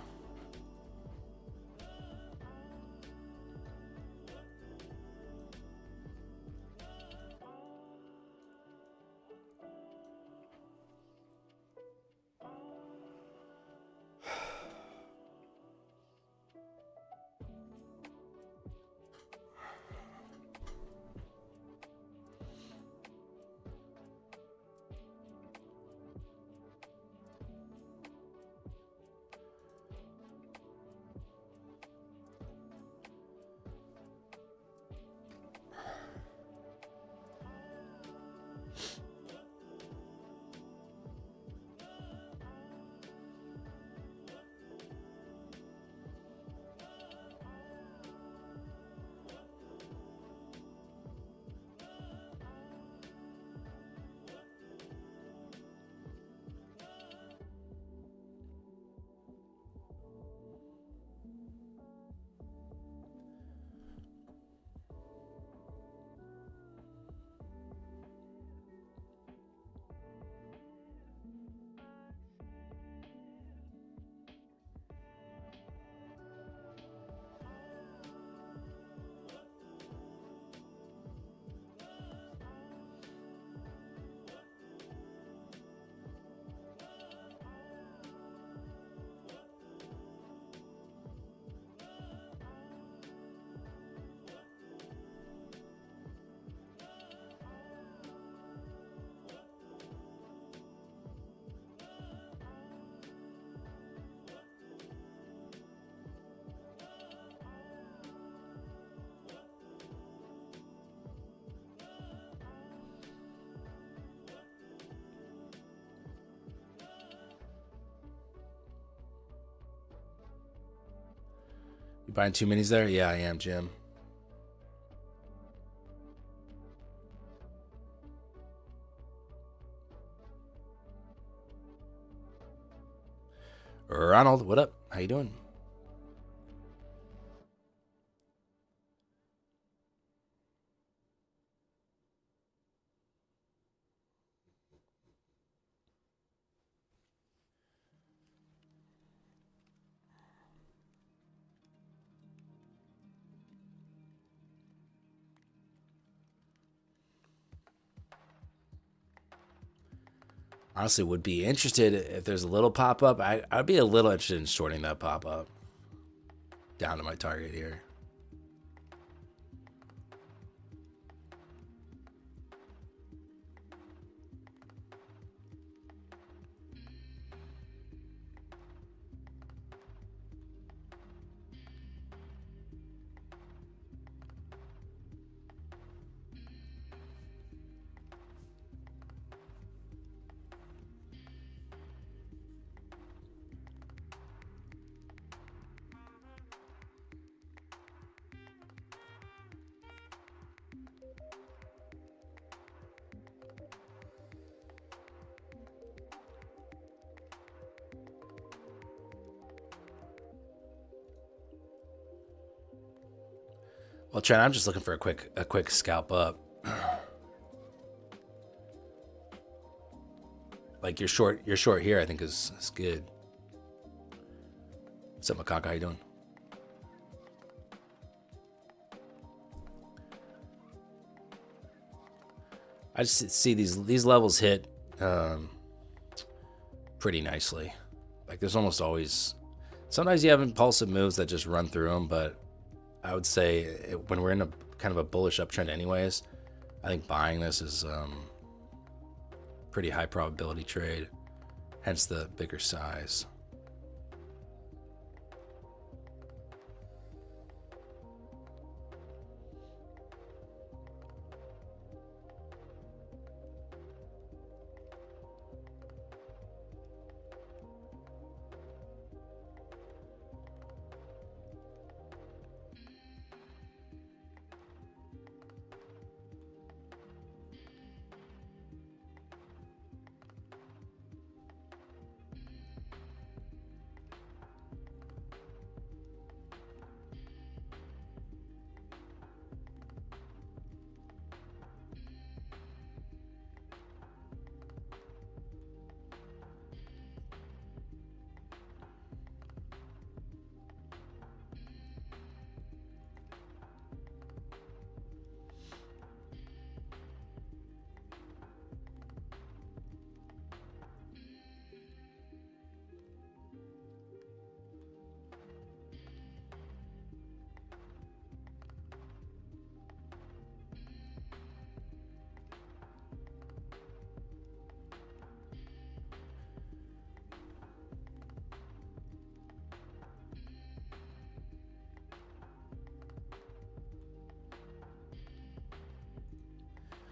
You buying 2 minis there? Yeah, I am, Jim. Ronald, what up? How you doing? Honestly, would be interested if there's a little pop-up. I'd be a little interested in shorting that pop-up down to my target here. Well, Trent, I'm just looking for a quick scalp up. Like your short here, I think is good. What's up, Macaca? How you doing? I just see these levels hit pretty nicely. Like there's almost always, sometimes you have impulsive moves that just run through them, but I would say when we're in a kind of a bullish uptrend anyways, I think buying this is pretty high probability trade, hence the bigger size.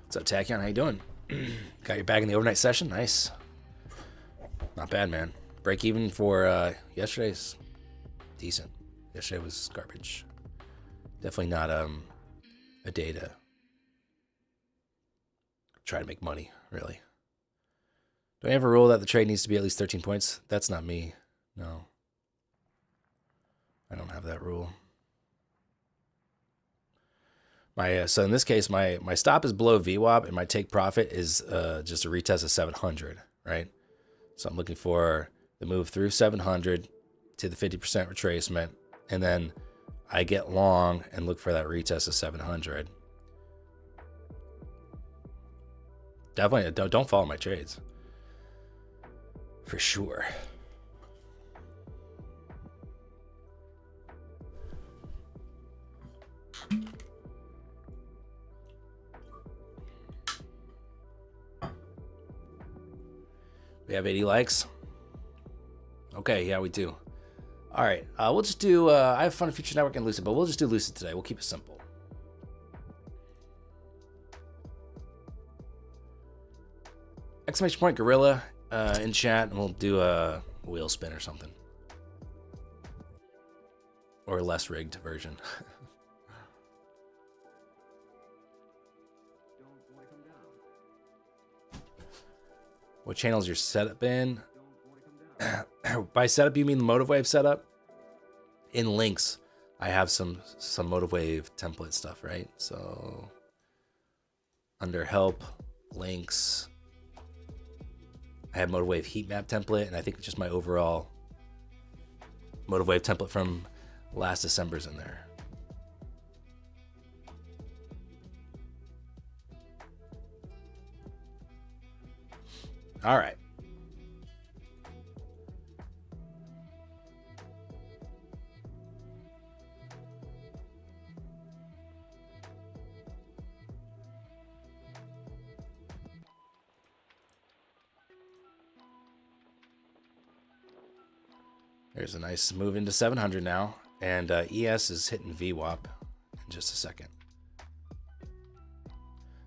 What's up, Tachyon? How you doing? Got your bag in the overnight session? Nice. Not bad, man. Break even for yesterday's decent. Yesterday was garbage. Definitely not a day to try to make money, really. Do I have a rule that the trade needs to be at least 13 points? That's not me. No. I don't have that rule. So in this case, my stop is below VWAP and my take profit is just a retest of 700, right? So I'm looking for the move through 700 to the 50% retracement, and then I get long and look for that retest of 700. Definitely don't follow my trades. For sure. We have 80 likes. Okay, yeah, we do. All right, we'll just do, I have Fun Future Network and Lucid, but we'll just do Lucid today. We'll keep it simple. Exclamation point Gorilla in chat, and we'll do a wheel spin or something. or less rigged version. What channel's your setup in? By setup, you mean the Motive Wave setup? In links, I have some Motive Wave template stuff, right? So under help, links, I have Motive Wave heat map template, and I think just my overall Motive Wave template from last December's in there. All right. There's a nice move into 700 now, and ES is hitting VWAP in just a second.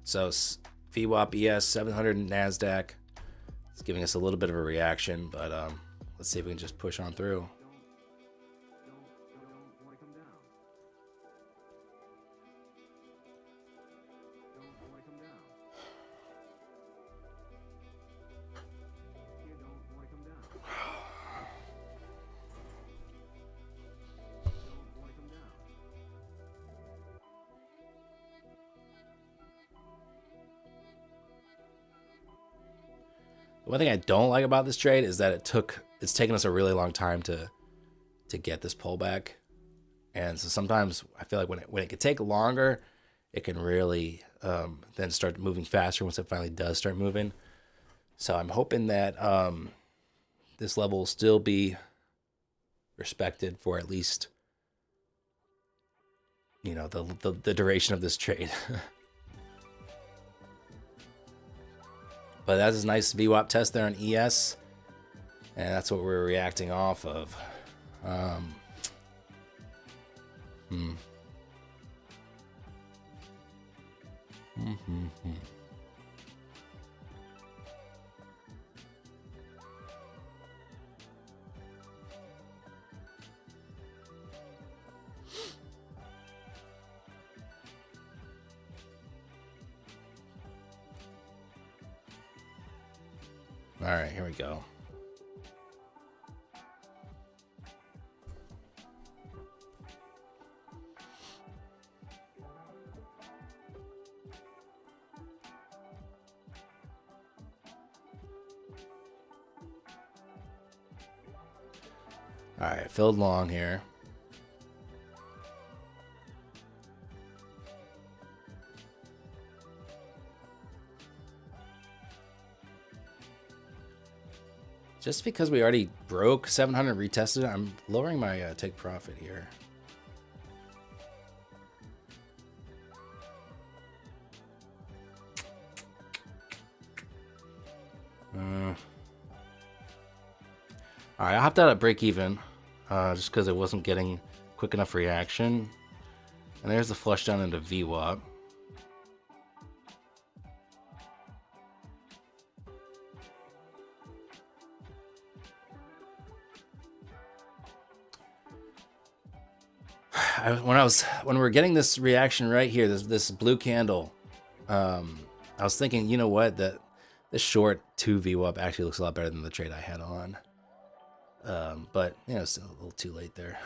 So VWAP, ES, 700 in NASDAQ. It's giving us a little bit of a reaction, but let's see if we can just push on through. One thing I don't like about this trade is that it's taken us a really long time to get this pullback. And so sometimes I feel like when it could take longer, it can really then start moving faster once it finally does start moving. So I'm hoping that this level will still be respected for at least, you know, the duration of this trade. But that's a nice VWAP test there on ES, and that's what we're reacting off of. All right, here we go. All right, filled long here. Just because we already broke 700, retested it, I'm lowering my take profit here. All right, I hopped out at break even just because it wasn't getting quick enough reaction. And there's the flush down into VWAP. When we were getting this reaction right here, this blue candle, I was thinking, you know what, that this short 2 VWAP actually looks a lot better than the trade I had on. But you know, it's a little too late there.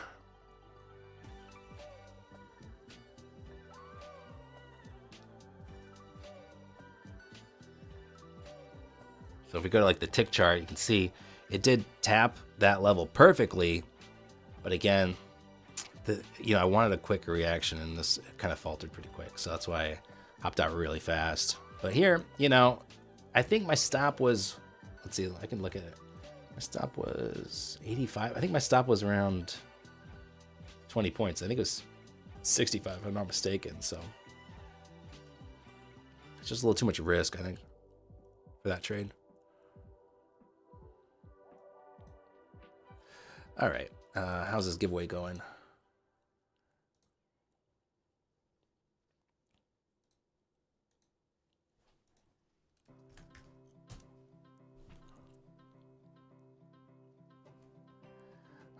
So if we go to like the tick chart, you can see it did tap that level perfectly, but again, I wanted a quicker reaction, and this kind of faltered pretty quick. So that's why I hopped out really fast. But here, you know, I think my stop was, let's see, I can look at it. My stop was 85. I think my stop was around 20 points. I think it was 65, if I'm not mistaken. So it's just a little too much risk, I think, for that trade. All right. How's this giveaway going?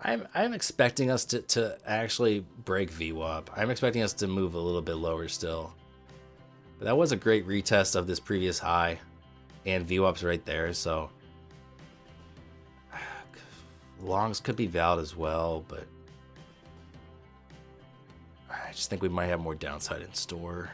I'm expecting us to actually break VWAP. I'm expecting us to move a little bit lower still. But that was a great retest of this previous high, and VWAP's right there, so longs could be valid as well, but I just think we might have more downside in store.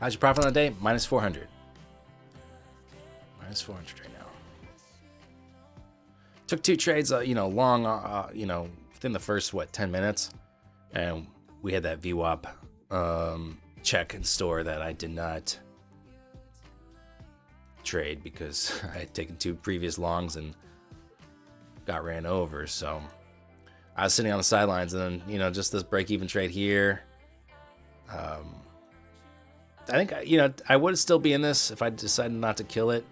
How's your profit on the day? Minus 400. Minus 400 right now. Took 2 trades, long, within the first, 10 minutes. And we had that VWAP check in store that I did not trade because I had taken 2 previous longs and got ran over. So I was sitting on the sidelines, and then, just this break-even trade here. I think, I would still be in this if I decided not to kill it.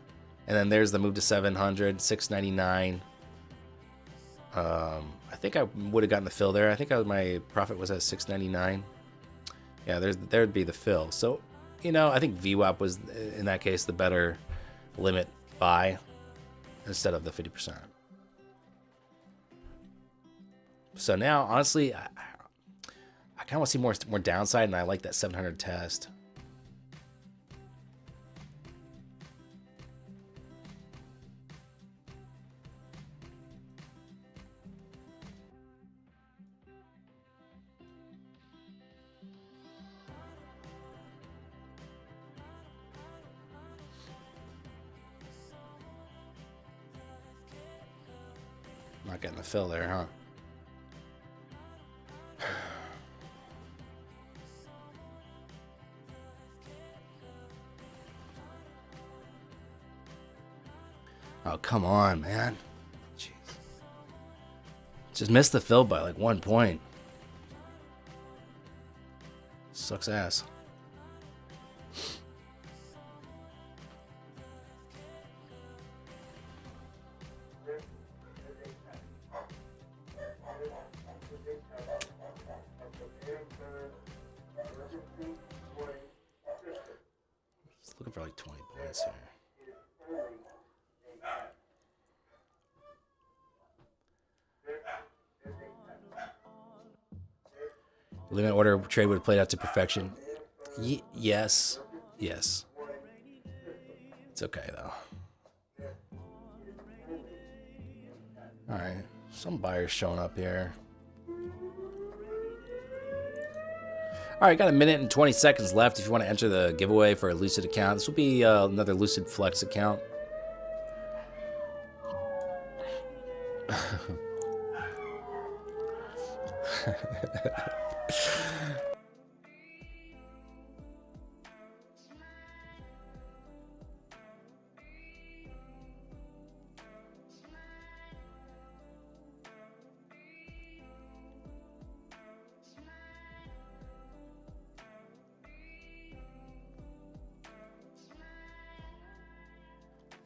And then there's the move to 700, 699. I think I would have gotten the fill there. I think my profit was at 699. Yeah, there'd be the fill. So, I think VWAP was, in that case, the better limit buy instead of the 50%. So now, honestly, I kind of want to see more downside, and I like that 700 test. Not getting the fill there, huh? Oh, come on, man. Jeez. Just missed the fill by like 1 point. Sucks ass. Just looking for like 20 points here. Limit order trade would have played out to perfection. Yes. Yes. It's okay, though. Alright. Some buyers showing up here. Alright, got a minute and 20 seconds left if you want to enter the giveaway for a Lucid account. This will be another Lucid Flex account.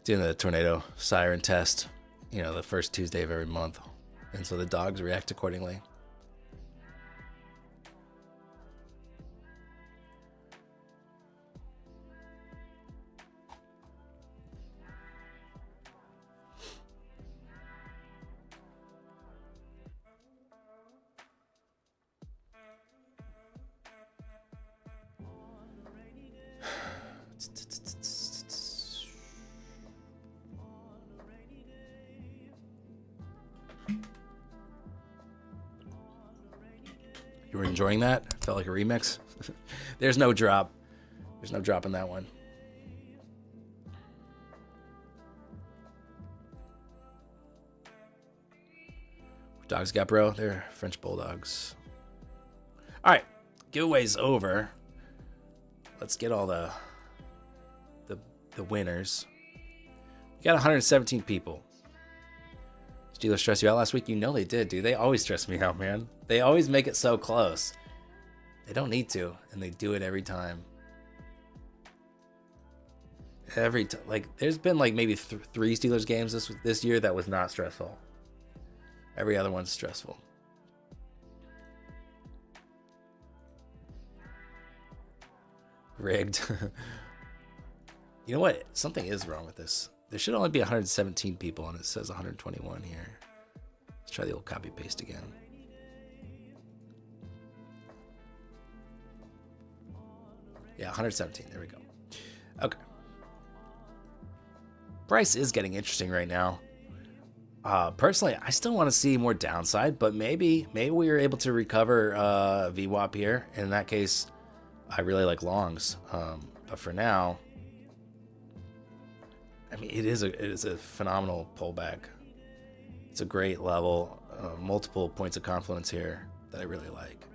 Doing the tornado siren test, the first Tuesday of every month. And so the dogs react accordingly. You were enjoying that? Felt like a remix? There's no drop. There's no drop in that one. What dogs got, bro? They're French bulldogs. All right. giveaway's over. Let's get all the winners. We got 117 people. Did Steelers stress you out last week? You know they did, dude. They always stress me out, man. They always make it so close. They don't need to, and they do it every time. Every time. Like, there's been like maybe 3 Steelers games this year that was not stressful. Every other one's stressful. Rigged. You know what? Something is wrong with this. There should only be 117 people, and it says 121 here. Let's try the old copy paste again. Yeah, 117. There we go. Okay. Price is getting interesting right now. Personally, I still want to see more downside, but maybe we were able to recover VWAP here. And in that case, I really like longs. But for now, I mean, it is a phenomenal pullback. It's a great level, multiple points of confluence here that I really like.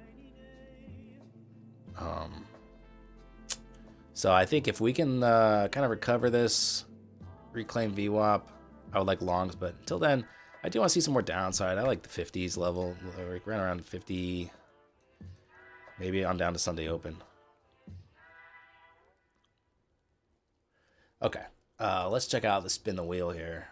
So I think if we can kind of recover this, reclaim VWAP, I would like longs. But until then, I do want to see some more downside. I like the 50s level, like right around 50, maybe on down to Sunday open. Okay. Let's check out the spin the wheel here.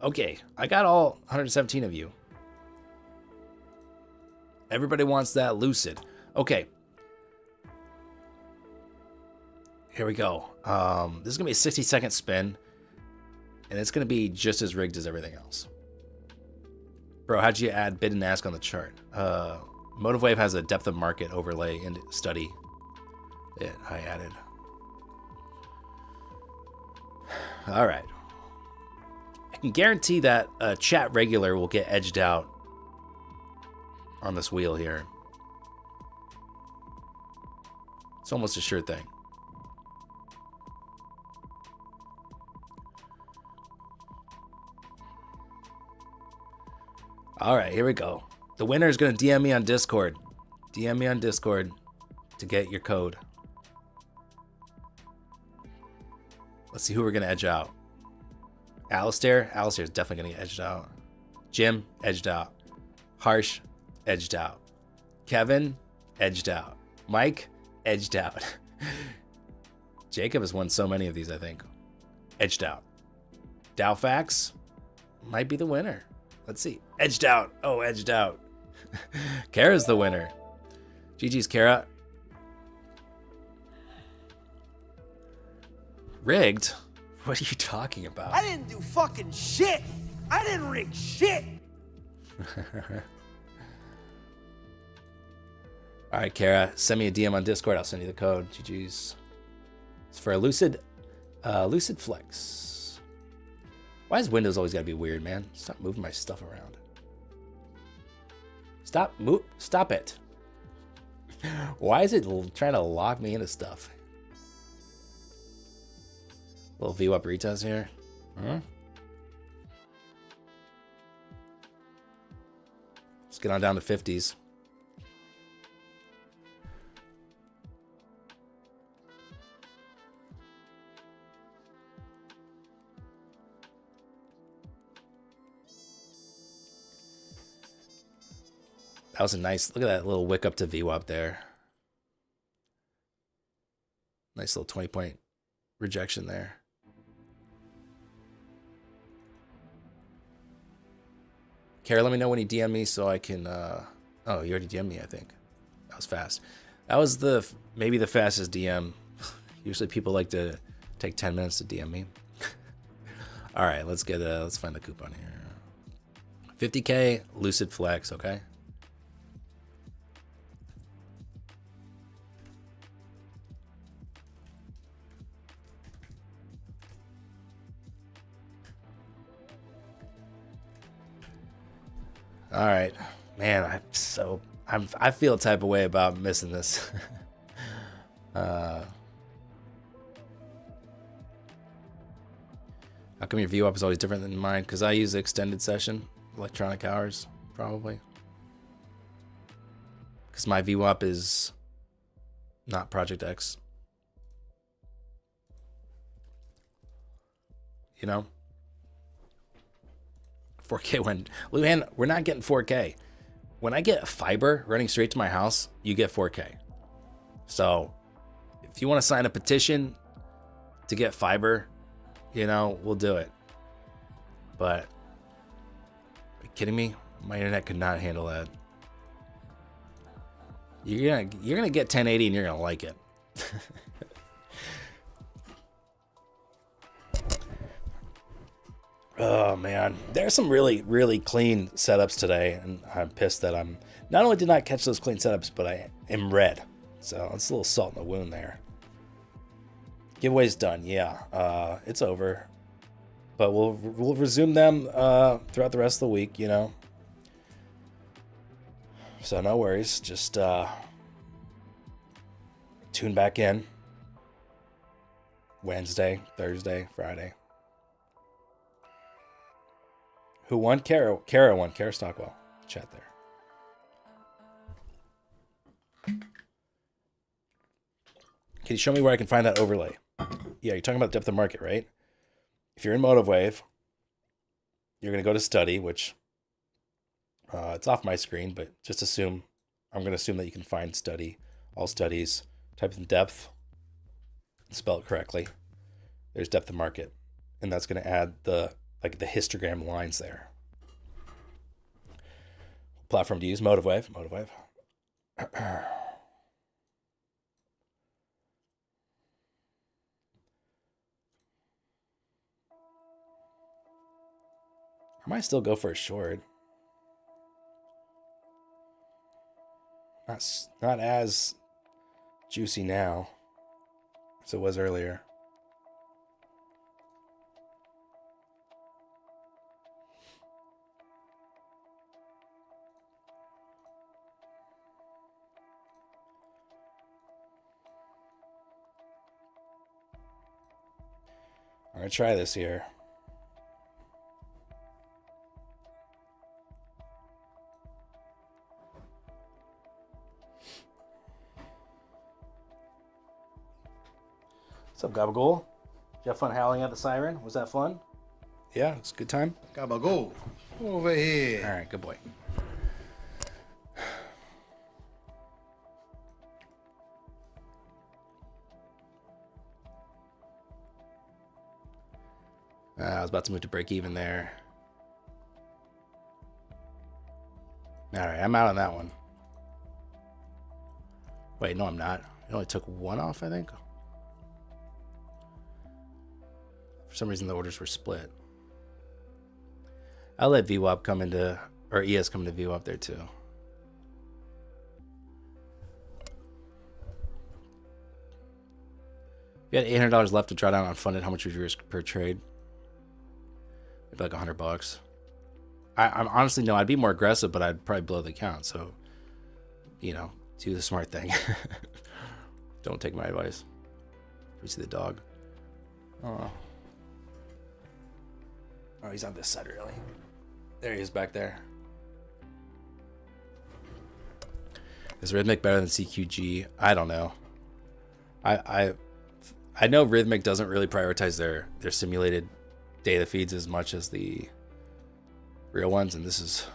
Okay, I got all 117 of you. Everybody wants that Lucid. Okay. Here we go. This is going to be a 60-second spin, and it's going to be just as rigged as everything else. Bro, how'd you add bid and ask on the chart? MotiveWave has a depth of market overlay and study that I added. All right. I can guarantee that chat regular will get edged out on this wheel here. It's almost a sure thing. All right, here we go. The winner is going to DM me on Discord. DM me on Discord to get your code. Let's see who we're going to edge out. Alistair is definitely going to get edged out. Jim, edged out. Harsh, edged out. Kevin, edged out. Mike, edged out. Jacob has won so many of these, I think. Edged out. Dowfax might be the winner. Let's see. Edged out. Oh, edged out. Kara's the winner. GG's, Kara. Rigged? What are you talking about? I didn't do fucking shit. I didn't rig shit. All right, Kara, send me a DM on Discord. I'll send you the code. GG's. It's for a Lucid Flex. Why is Windows always gotta be weird, man? Stop moving my stuff around. Stop it. Why is it trying to lock me into stuff? Little VWAP retest here. Huh? Let's get on down to 50s. That was a nice, look at that little wick up to VWAP there. Nice little 20-point rejection there. Kara, let me know when you DM me so I can, oh, you already DM'd me, I think. That was fast. That was maybe the fastest DM. Usually people like to take 10 minutes to DM me. All right, let's find the coupon here. 50K, Lucid Flex, okay? All right, man, I feel a type of way about missing this. How come your VWAP is always different than mine? Because I use the extended session, electronic hours, probably. Because my VWAP is not Project X. You know? 4K when... Luhan, we're not getting 4K. When I get fiber running straight to my house, you get 4K. So, if you want to sign a petition to get fiber, you know, we'll do it. But, are you kidding me? My internet could not handle that. You're gonna get 1080 and you're gonna like it. Oh man, there's some really, really clean setups today, and I'm pissed that I'm not only did not catch those clean setups, but I am red. So it's a little salt in the wound there. Giveaway's done, yeah. It's over, but we'll resume them throughout the rest of the week, you know. So no worries, just tune back in. Wednesday, Thursday, Friday. Who won? Kara won. Kara Stockwell. Chat there. Can you show me where I can find that overlay? Yeah, you're talking about depth of market, right? If you're in MotiveWave, you're going to go to study, which it's off my screen, but just assume, I'm going to assume that you can find study, all studies, type in depth, spell it correctly. There's depth of market, and that's going to add the histogram lines there. Platform to use, MotiveWave. I might still go for a short. Not as juicy now as it was earlier. I'm going to try this here. What's up, Gabagool? Did you have fun howling at the siren? Was that fun? Yeah, it's a good time? Gabagool, over here. All right, good boy. I was about to move to break even there. All right, I'm out on that one. Wait, no, I'm not. It only took one off, I think. For some reason, the orders were split. I'll let VWAP come into, or ES come into VWAP there too. If you had $800 left to draw down unfunded, how much would you risk per trade? Maybe like $100. I'm honestly, no, I'd be more aggressive, but I'd probably blow the account. So, you know, do the smart thing. Don't take my advice. We see the dog. Oh, he's on this side, really. There he is back there. Is Rhythmic better than CQG? I don't know. I know Rhythmic doesn't really prioritize their simulated data feeds as much as the real ones, and this is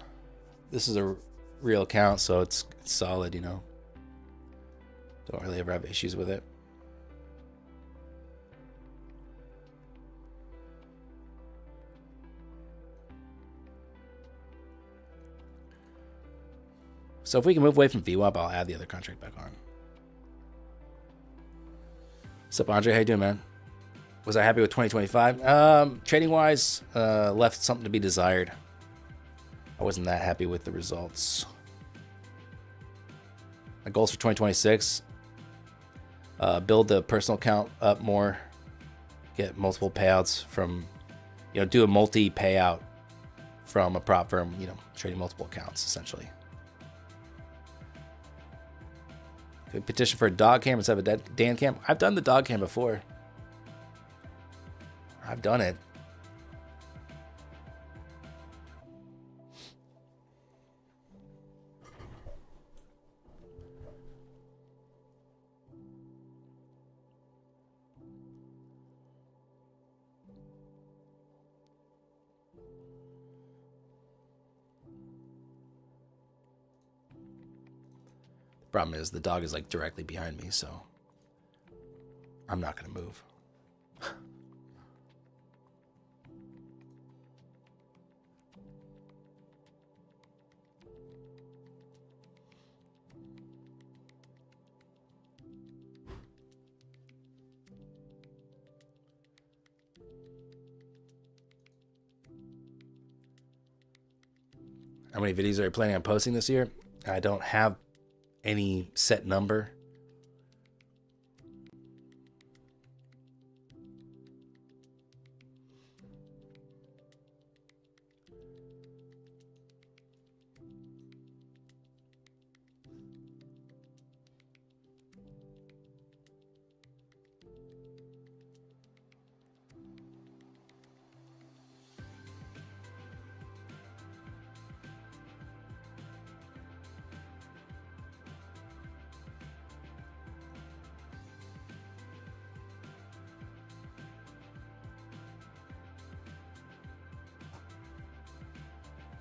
a real account, so it's solid, you know. Don't really ever have issues with it. So if we can move away from VWAP, I'll add the other contract back on. What's up, Andre? How you doing, man? Was I happy with 2025? Trading wise, left something to be desired. I wasn't that happy with the results. My goals for 2026: build the personal account up more, get multiple payouts from, you know, do a multi payout from a prop firm, you know, trading multiple accounts essentially. Can we petition for a dog cam instead of a Dan cam? I've done the dog cam before. I've done it. Problem is, the dog is like directly behind me, so I'm not gonna move. How many videos are you planning on posting this year? I don't have any set number.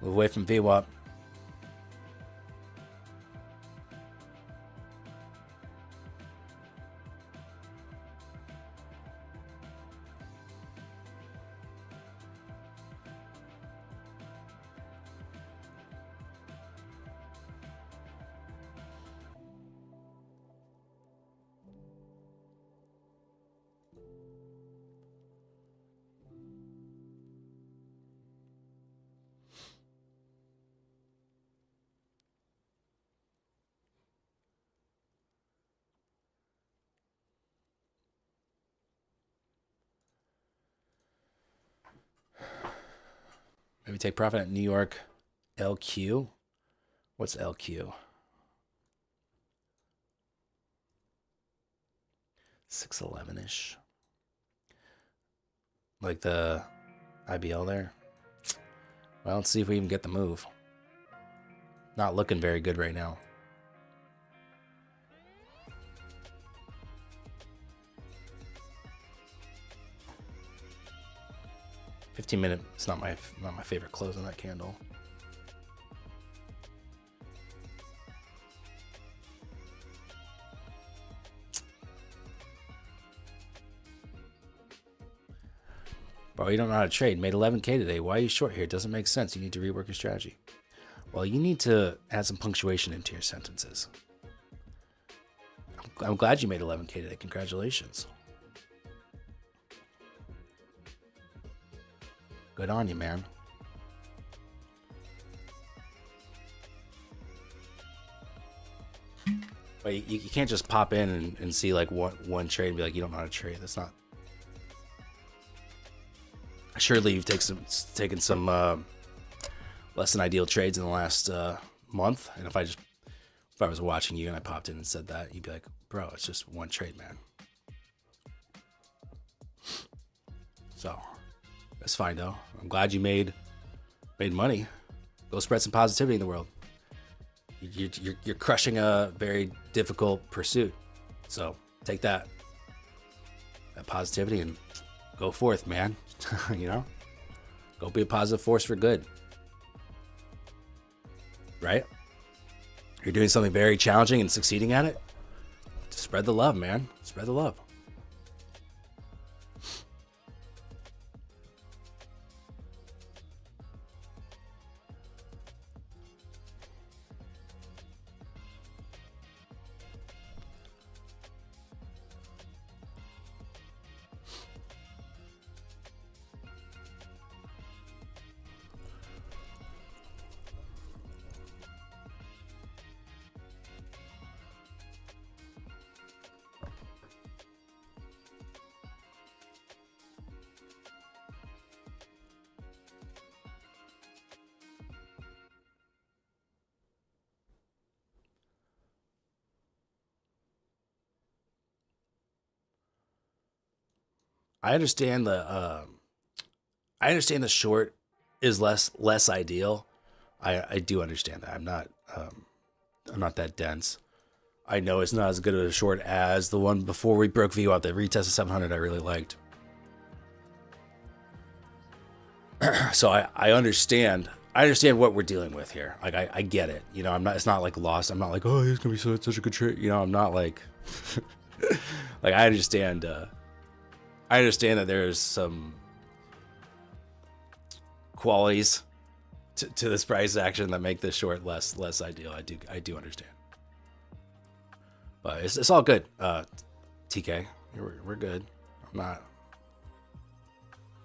Move away from VWAP. Maybe take profit at New York LQ. What's LQ? 611-ish. Like the IBL there. Well, let's see if we even get the move. Not looking very good right now. $15-minute. It's not my favorite close on that candle. Bro, you don't know how to trade. Made 11K today. Why are you short here? It doesn't make sense. You need to rework your strategy. Well, you need to add some punctuation into your sentences. I'm glad you made 11K today. Congratulations. Good on you, man. But you can't just pop in and see like one trade and be like, you don't know how to trade. That's not. Surely you've taken some less than ideal trades in the last month. And if I was watching you and I popped in and said that, you'd be like, bro, it's just one trade, man. So that's fine though. I'm glad you made money. Go spread some positivity in the world. You're crushing a very difficult pursuit. So take that positivity and go forth, man. You know, go be a positive force for good. Right? You're doing something very challenging and succeeding at it. Spread the love, man. Spread the love. I understand the short is less ideal. I do understand that. I'm not that dense. I know it's not as good of a short as the one before we broke VWAP, the retested 700 I really liked. So I understand what we're dealing with here. Like I get it. You know, it's not like lost. I'm not like, oh, he's gonna be such a good trade. You know, I'm not like like I understand that there's some qualities to this price action that make this short less ideal. I do understand. But it's all good. TK, we're good. I'm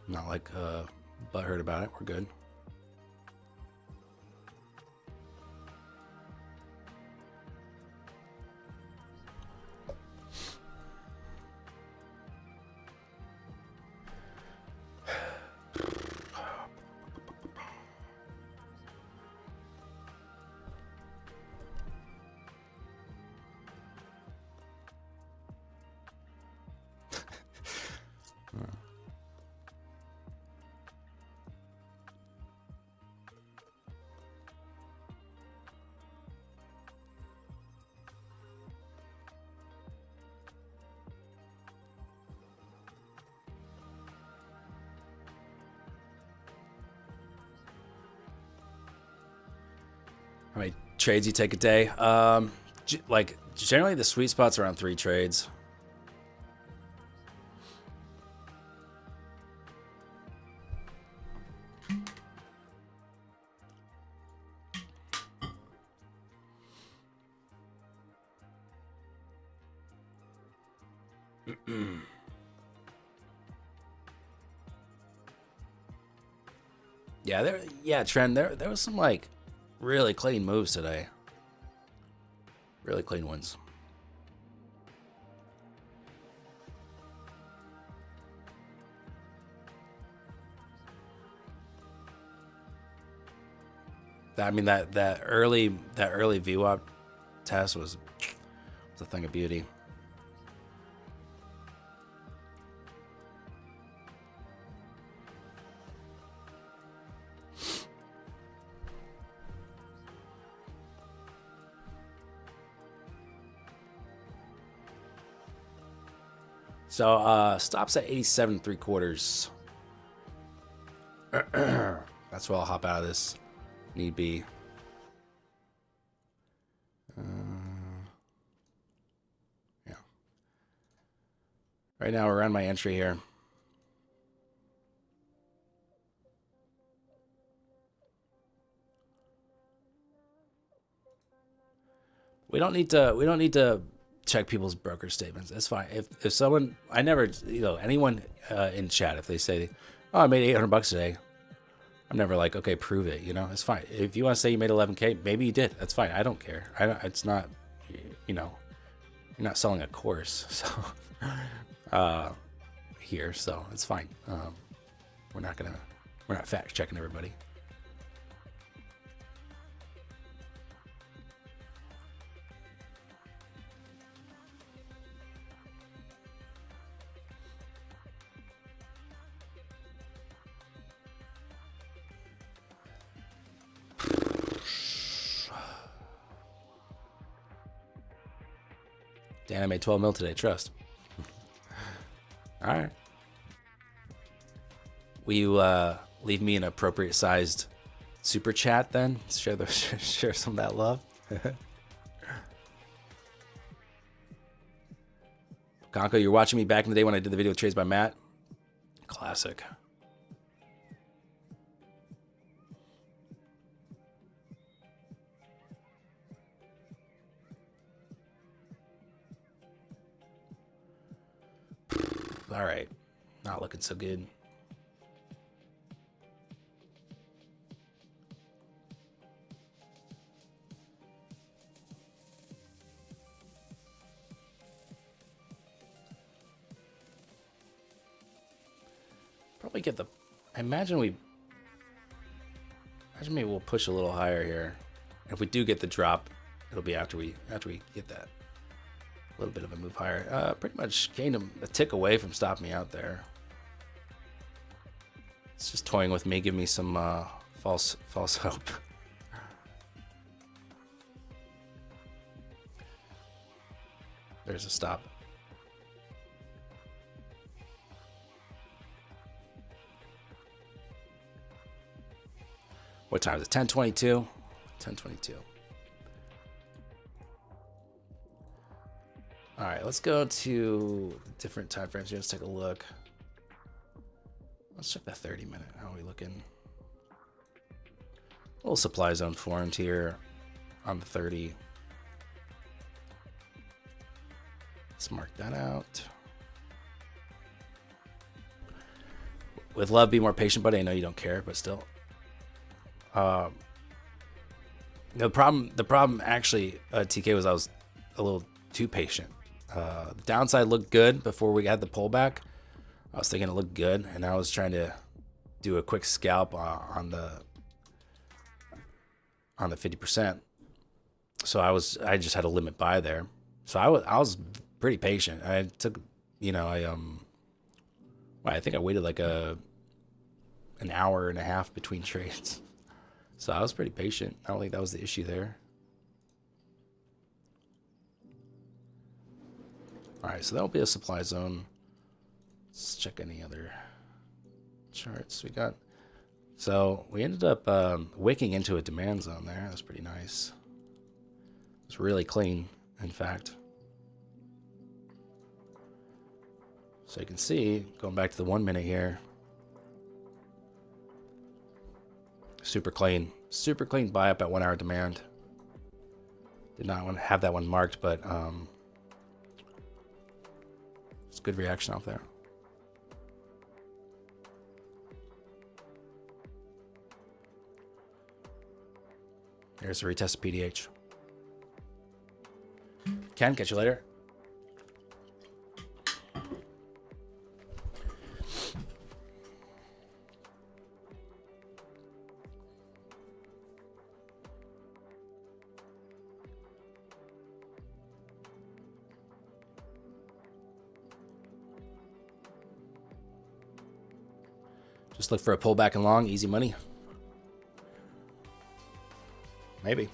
not like butthurt about it. We're good. How many trades you take a day? Like generally the sweet spot's around 3 trades. Trend. There was some like really clean moves today. Really clean ones. I mean that early VWAP test was a thing of beauty. So stops at 87.75. That's where I'll hop out of this. Need be. Yeah. Right now we're around my entry here. We don't need to check people's broker statements. That's fine. If someone, I never, anyone in chat, if they say, oh, I made $800 today, I'm never like, okay, prove it. It's fine. If you want to say you made 11K, maybe you did. That's fine. I don't care. It's not, you're not selling a course. So, here, so it's fine. We're not fact checking everybody. Dan, I made 12 mil today. Trust. All right. Will you leave me an appropriate sized super chat then? Share some of that love. Conco, you're watching me back in the day when I did the video with trades by Matt. Classic. All right, not looking so good. Probably get the. Imagine maybe we'll push a little higher here. If we do get the drop, it'll be after we get that. A little bit of a move higher. Pretty much gained a tick away from stopping me out there. It's just toying with me, give me some false hope. There's a stop. What time is it? 10:22. 10:22. All right, let's go to different time frames here. Let's take a look. Let's check that 30-minute. How are we looking? A little supply zone formed here on the 30. Let's mark that out. With love, be more patient, buddy. I know you don't care, but still. The problem actually, TK, was I was a little too patient. The downside looked good before we had the pullback. I was thinking it looked good, and I was trying to do a quick scalp on the 50%. So I just had a limit buy there. So I was pretty patient. I took, I think I waited like an hour and a half between trades. So I was pretty patient. I don't think that was the issue there. All right, so that'll be a supply zone. Let's check any other charts we got. So we ended up wicking into a demand zone there. That's pretty nice. It's really clean, in fact. So you can see, going back to the 1 minute here, super clean buy up at 1 hour demand. Did not want to have that one marked, but it's good reaction off there. Here's a retest of PDH. Ken, catch you later. Just look for a pullback and long, easy money. Maybe.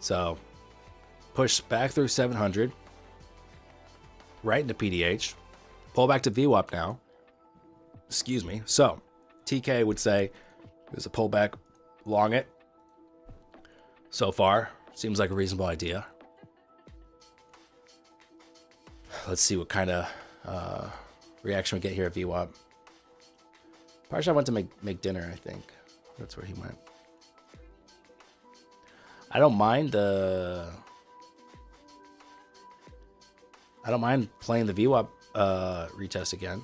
So, push back through 700, right into PDH, pull back to VWAP now. Excuse me. So, TK would say there's a pullback long it. So far, seems like a reasonable idea. Let's see what kind of reaction we get here at VWAP. Parsha went to make dinner, I think. That's where he went. I don't mind playing the VWAP retest again.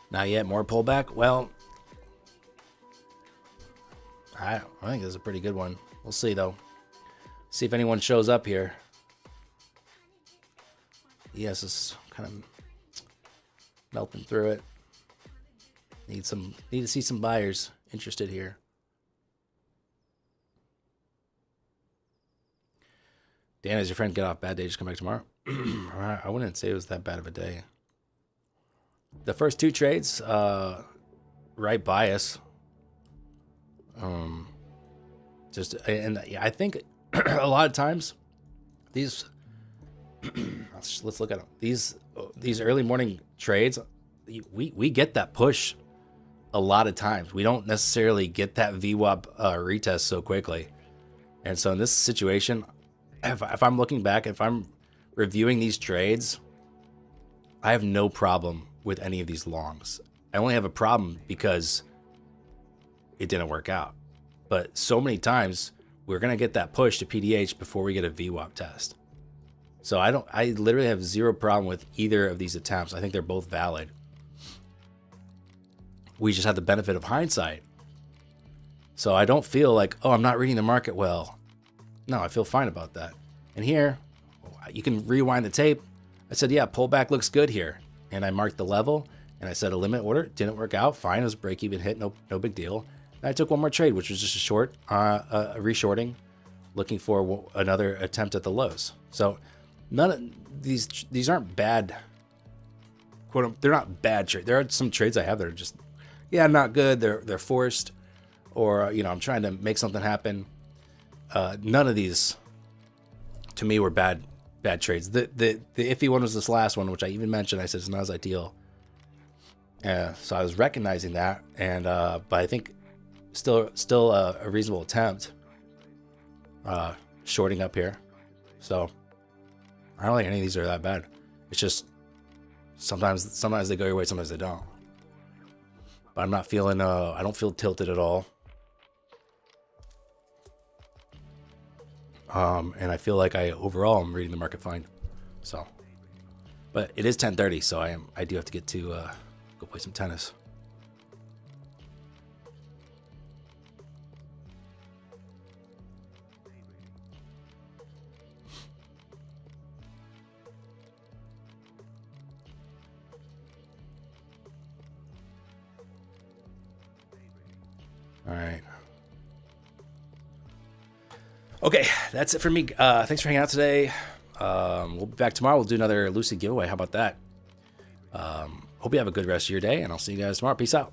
Not yet. More pullback? Well, I think this is a pretty good one. We'll see, though. See if anyone shows up here. Yes, it's kind of melting through it. Need to see some buyers interested here. Dan, as your friend, get off bad day, just come back tomorrow. I wouldn't say it was that bad of a day. The first two trades, right bias. And I think a lot of times these, let's look at them. These early morning trades, we get that push a lot of times. We don't necessarily get that VWAP retest so quickly. And so in this situation, if I'm looking back, if I'm reviewing these trades, I have no problem with any of these longs. I only have a problem because it didn't work out. But so many times we're going to get that push to PDH before we get a VWAP test. So I literally have zero problem with either of these attempts. I think they're both valid. We just have the benefit of hindsight. So I don't feel like, oh, I'm not reading the market well. No, I feel fine about that. And here, you can rewind the tape. I said, yeah, pullback looks good here. And I marked the level and I set a limit order. Didn't work out. Fine. It was break even hit. No big deal. And I took one more trade, which was just a short, a reshorting, looking for another attempt at the lows. So none of these aren't bad. They're not bad trades. There are some trades I have that are just, yeah, not good. They're forced, or I'm trying to make something happen. None of these, to me, were bad trades. The iffy one was this last one, which I even mentioned. I said it's not as ideal. So I was recognizing that, and but I think still a reasonable attempt. Shorting up here, so I don't think any of these are that bad. It's just sometimes they go your way, sometimes they don't. But I'm not feeling. I don't feel tilted at all. And I feel like overall I'm reading the market fine. So, but it is 10:30, so I do have to get to go play some tennis. All right. Okay, that's it for me. Thanks for hanging out today. We'll be back tomorrow. We'll do another Lucid giveaway. How about that? Hope you have a good rest of your day, and I'll see you guys tomorrow. Peace out.